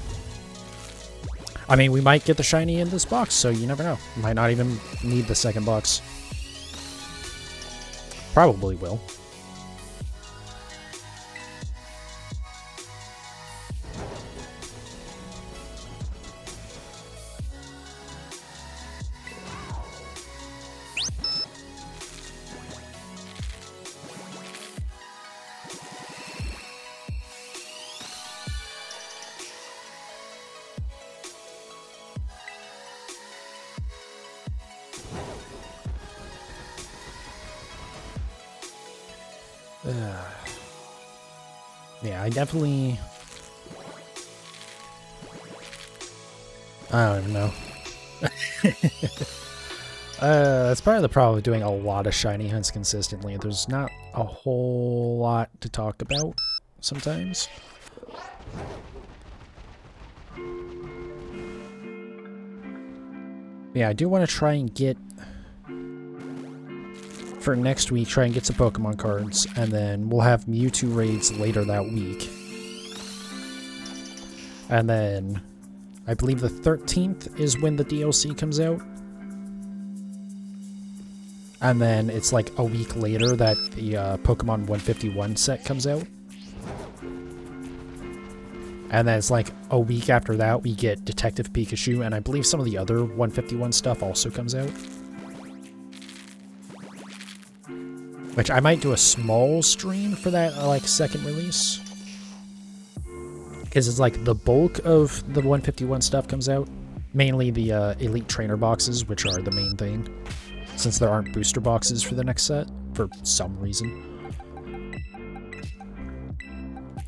I mean, we might get the shiny in this box, so you never know. Might not even need the second box. Probably will. Yeah, I definitely... I don't even know. That's part of the problem with doing a lot of shiny hunts consistently. There's not a whole lot to talk about sometimes. Yeah, I do want to try and get... For next week, try and get some Pokemon cards, and then we'll have Mewtwo raids later that week. And then, I believe the 13th is when the DLC comes out. And then it's like a week later that the Pokemon 151 set comes out. And then it's like a week after that we get Detective Pikachu, and I believe some of the other 151 stuff also comes out. Which I might do a small stream for that, like, second release. Because it's like the bulk of the 151 stuff comes out. Mainly the Elite Trainer boxes, which are the main thing. Since there aren't booster boxes for the next set, for some reason.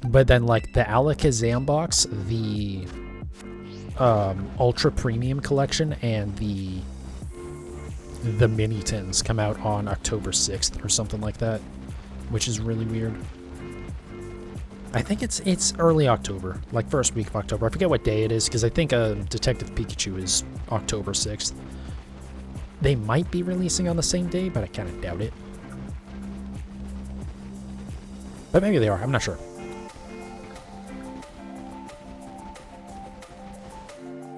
But then, like, the Alakazam box, the Ultra Premium Collection, and the mini tins come out on October 6th or something like that, which is really weird. I think it's early October, like first week of October. I forget what day it is, because I think Detective Pikachu is October 6th. They might be releasing on the same day, but I kind of doubt it. But maybe they are, I'm not sure.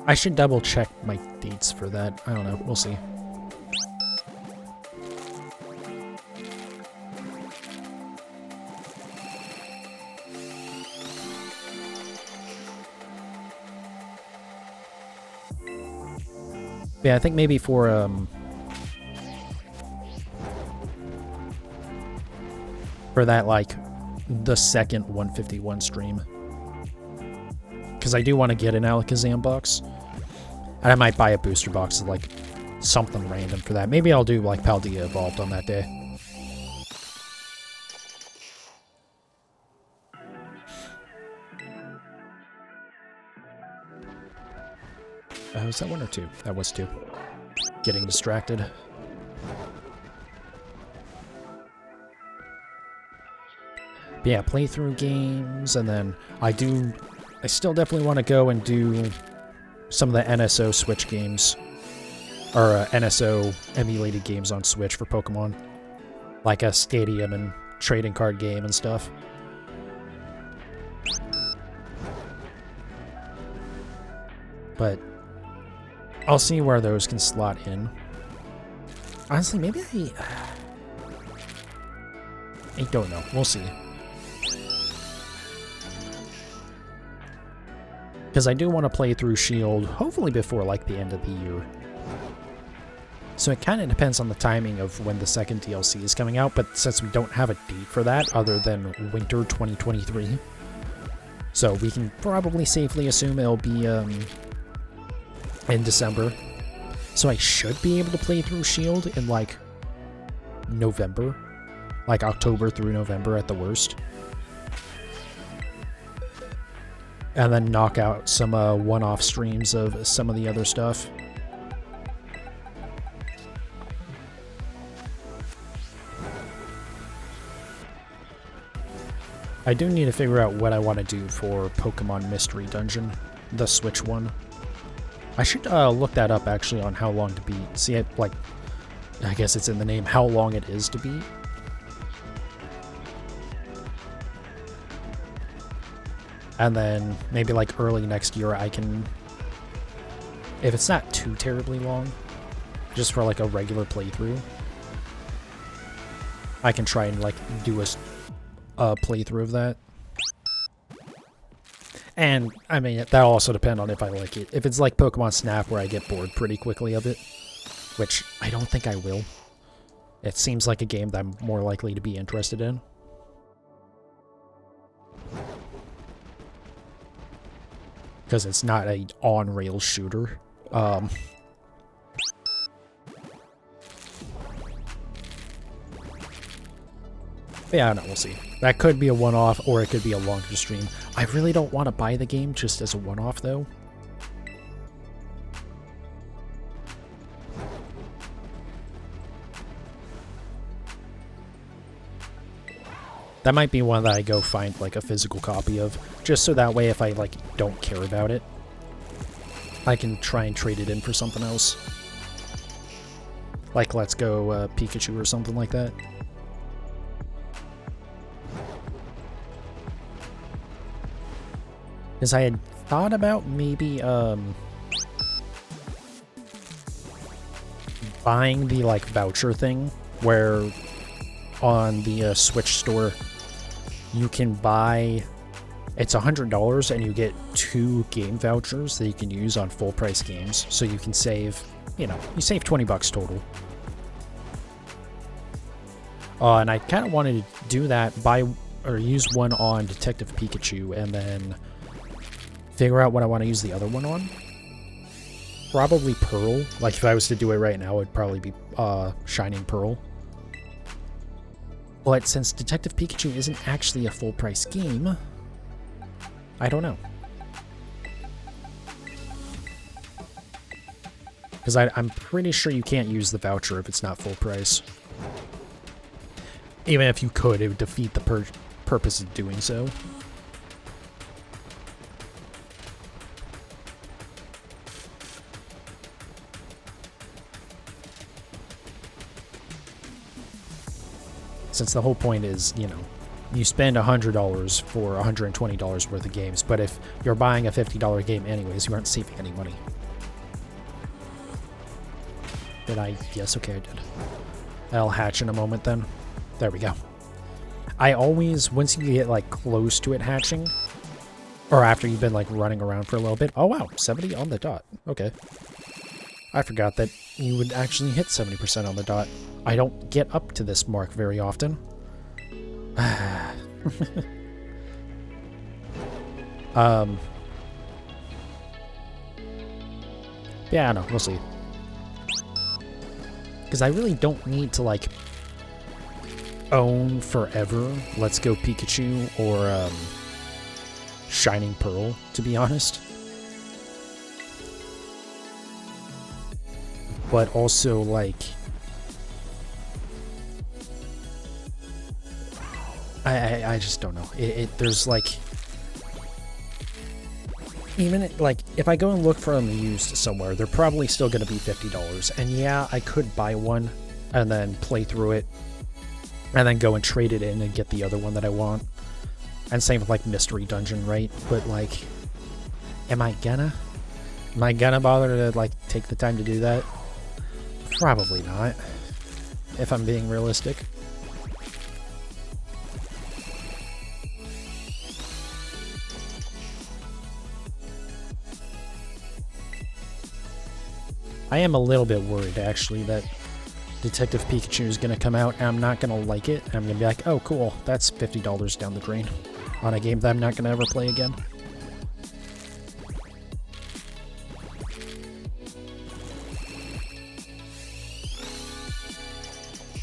I should double check my dates for that. I don't know, we'll see. Yeah, I think maybe for that, like, the second 151 stream. Because I do want to get an Alakazam box. And I might buy a booster box of, like, something random for that. Maybe I'll do, like, Paldean Evolved on that day. Was that one or two? That was two. Getting distracted. But yeah, playthrough games, and then I still definitely want to go and do some of the NSO Switch games. Or NSO emulated games on Switch for Pokemon. Like a Stadium and trading card game and stuff. But I'll see where those can slot in. Honestly, maybe I don't know. We'll see. Because I do want to play through Shield, hopefully before, like, the end of the year. So it kind of depends on the timing of when the second DLC is coming out, but since we don't have a date for that other than winter 2023, so we can probably safely assume it'll be in December. So I should be able to play through Shield in, like, November. Like, October through November at the worst. And then knock out some one-off streams of some of the other stuff. I do need to figure out what I want to do for Pokemon Mystery Dungeon, the Switch one. I should look that up actually on how long to beat. See, I guess it's in the name, how long it is to beat. And then maybe like early next year I can, if it's not too terribly long, just for like a regular playthrough, I can try and like do a playthrough of that. And I mean, that'll also depend on if I like it. If it's like Pokemon Snap where I get bored pretty quickly of it, which I don't think I will. It seems like a game that I'm more likely to be interested in. Because it's not a on-rails shooter. Yeah, no, we'll see. That could be a one-off, or it could be a longer stream. I really don't want to buy the game just as a one-off, though. That might be one that I go find, like, a physical copy of, just so that way if I, like, don't care about it, I can try and trade it in for something else. Like, Let's Go Pikachu or something like that. Because I had thought about maybe, buying the, like, voucher thing, where on the Switch store, you can buy, it's $100 and you get 2 game vouchers that you can use on full price games. So you can save, you know, you save 20 bucks total. And I kind of wanted to do that, buy or use one on Detective Pikachu and then figure out what I want to use the other one on. Probably Pearl. Like if I was to do it right now, it'd probably be Shining Pearl. But since Detective Pikachu isn't actually a full-price game, I don't know. Because I'm pretty sure you can't use the voucher if it's not full price. Even if you could, it would defeat the purpose of doing so. Since the whole point is, you know, you spend $100 for $120 worth of games, but if you're buying a $50 game anyways, you aren't saving any money. Did I? Yes, okay, I did. I'll hatch in a moment then. There we go. I always, once you get, like, close to it hatching, or after you've been, like, running around for a little bit. Oh, wow, 70 on the dot. Okay. I forgot that you would actually hit 70% on the dot. I don't get up to this mark very often. Yeah, no, we'll see. Because I really don't need to, like, own forever Let's Go Pikachu or Shining Pearl, to be honest. But also, like, I just don't know. There's, like, even, like, if I go and look for them used somewhere, they're probably still going to be $50. And yeah, I could buy one and then play through it and then go and trade it in and get the other one that I want. And same with, like, Mystery Dungeon, right? But, like, am I gonna bother to, like, take the time to do that? Probably not, if I'm being realistic. I am a little bit worried, actually, that Detective Pikachu is going to come out and I'm not going to like it. I'm going to be like, oh, cool, that's $50 down the drain on a game that I'm not going to ever play again.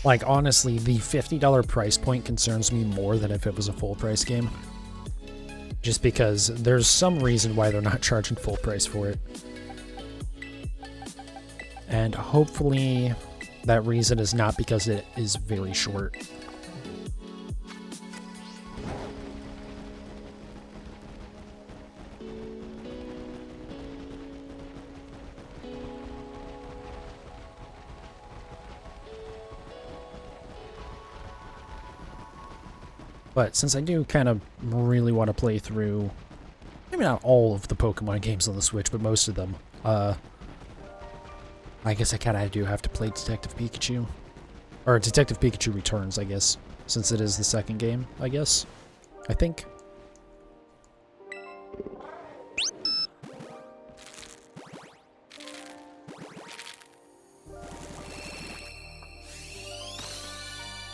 Like, honestly, the $50 price point concerns me more than if it was a full price game. Just because there's some reason why they're not charging full price for it. And hopefully that reason is not because it is very short. But since I do kind of really want to play through, maybe not all of the Pokemon games on the Switch, but most of them, I guess I kind of do have to play Detective Pikachu. Or Detective Pikachu Returns, I guess, since it is the second game, I guess. I think.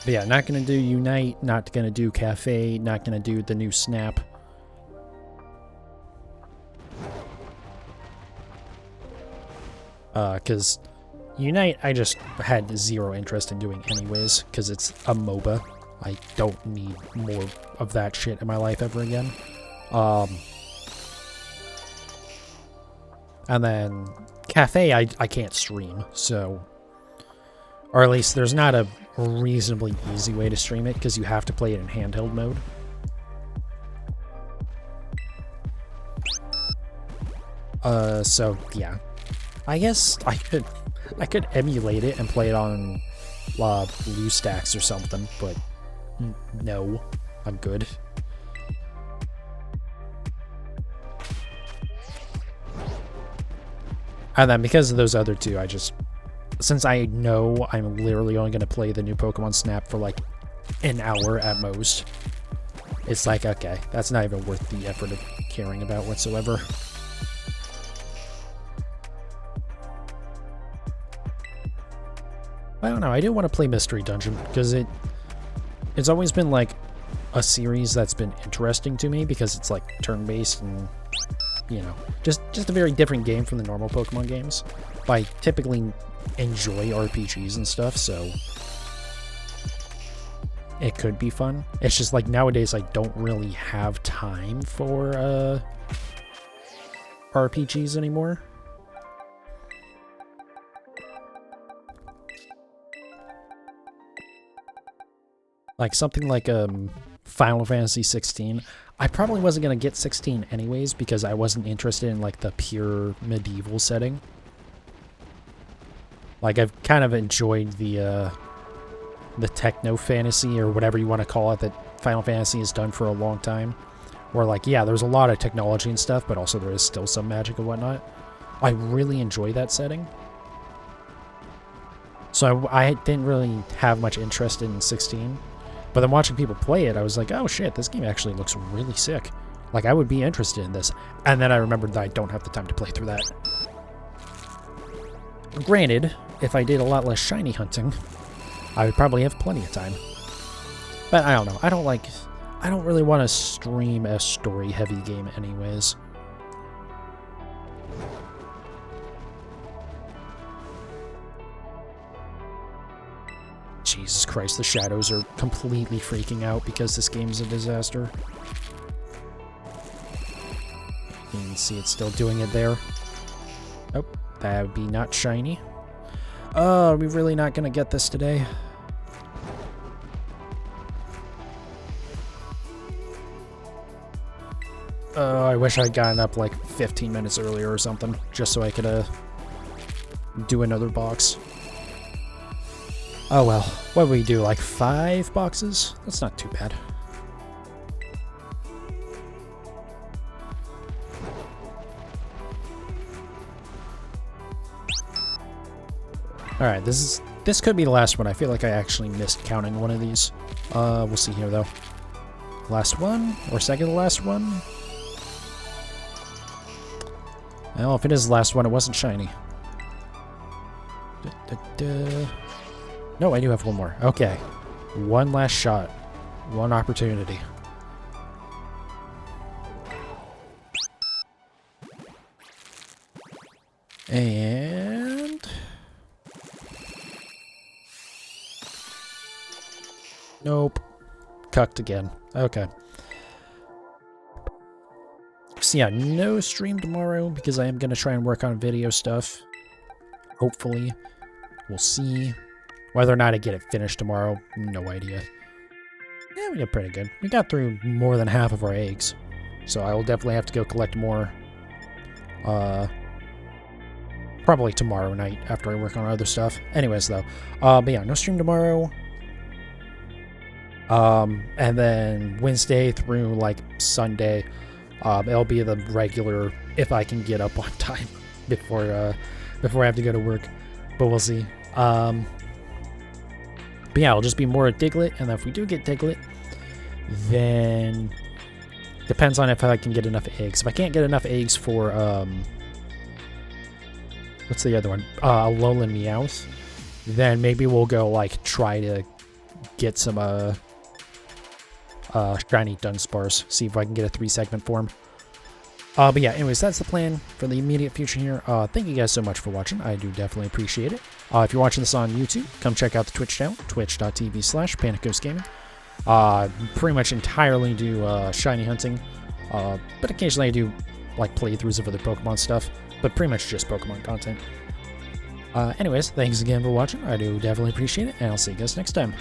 But yeah, not going to do Unite, not going to do Cafe, not going to do the new Snap. Because Unite, I just had zero interest in doing anyways, because it's a MOBA. I don't need more of that shit in my life ever again. And then Cafe, I can't stream, so... Or at least there's not a reasonably easy way to stream it, because you have to play it in handheld mode. So, yeah. I guess I could emulate it and play it on BlueStacks or something, but no, I'm good. And then because of those other two, since I know I'm literally only going to play the new Pokemon Snap for like an hour at most, it's like, okay, that's not even worth the effort of caring about whatsoever. I don't know, I do want to play Mystery Dungeon, because it's always been like a series that's been interesting to me, because it's like turn-based and, you know, just a very different game from the normal Pokemon games. But I typically enjoy RPGs and stuff, so it could be fun. It's just like nowadays I don't really have time for RPGs anymore. Like something like Final Fantasy 16. I probably wasn't going to get 16 anyways because I wasn't interested in like the pure medieval setting. Like I've kind of enjoyed the techno fantasy or whatever you want to call it that Final Fantasy has done for a long time. Where like, yeah, there's a lot of technology and stuff, but also there is still some magic and whatnot. I really enjoy that setting. So I didn't really have much interest in 16. But then watching people play it, I was like, oh shit, this game actually looks really sick. Like, I would be interested in this. And then I remembered that I don't have the time to play through that. Granted, if I did a lot less shiny hunting, I would probably have plenty of time. But I don't know. I don't really want to stream a story-heavy game anyways. Jesus Christ, the shadows are completely freaking out because this game's a disaster. You can see it's still doing it there. Oh, that would be not shiny. Oh, are we really not going to get this today? Oh, I wish I'd gotten up like 15 minutes earlier or something, just so I could do another box. Oh well, what do we do, like 5 boxes? That's not too bad. Alright, this could be the last one. I feel like I actually missed counting one of these. We'll see here though. Last one? Or second to last one? Well, if it is the last one, it wasn't shiny. No, I do have one more. Okay. One last shot. One opportunity. And... Nope. Cucked again. Okay. So yeah, no stream tomorrow because I am going to try and work on video stuff. Hopefully. We'll see. Whether or not I get it finished tomorrow, no idea. Yeah, we did pretty good. We got through more than half of our eggs. So I will definitely have to go collect more. Probably tomorrow night after I work on other stuff. Anyways, though. But yeah, no stream tomorrow. And then Wednesday through, like, Sunday, it'll be the regular, if I can get up on time before I have to go to work. But we'll see. But yeah, it'll just be more Diglett, and if we do get Diglett, then depends on if I can get enough eggs. If I can't get enough eggs for, what's the other one? Alolan Meowth, then maybe we'll go, like, try to get some, shiny Dunsparce, see if I can get a 3-segment form. But yeah, anyways, that's the plan for the immediate future here. Thank you guys so much for watching. I do definitely appreciate it. If you're watching this on YouTube, come check out the Twitch channel, twitch.tv/PanicGhostGaming. Pretty much entirely do shiny hunting, but occasionally I do like playthroughs of other Pokemon stuff, but pretty much just Pokemon content. Anyways, thanks again for watching. I do definitely appreciate it, and I'll see you guys next time.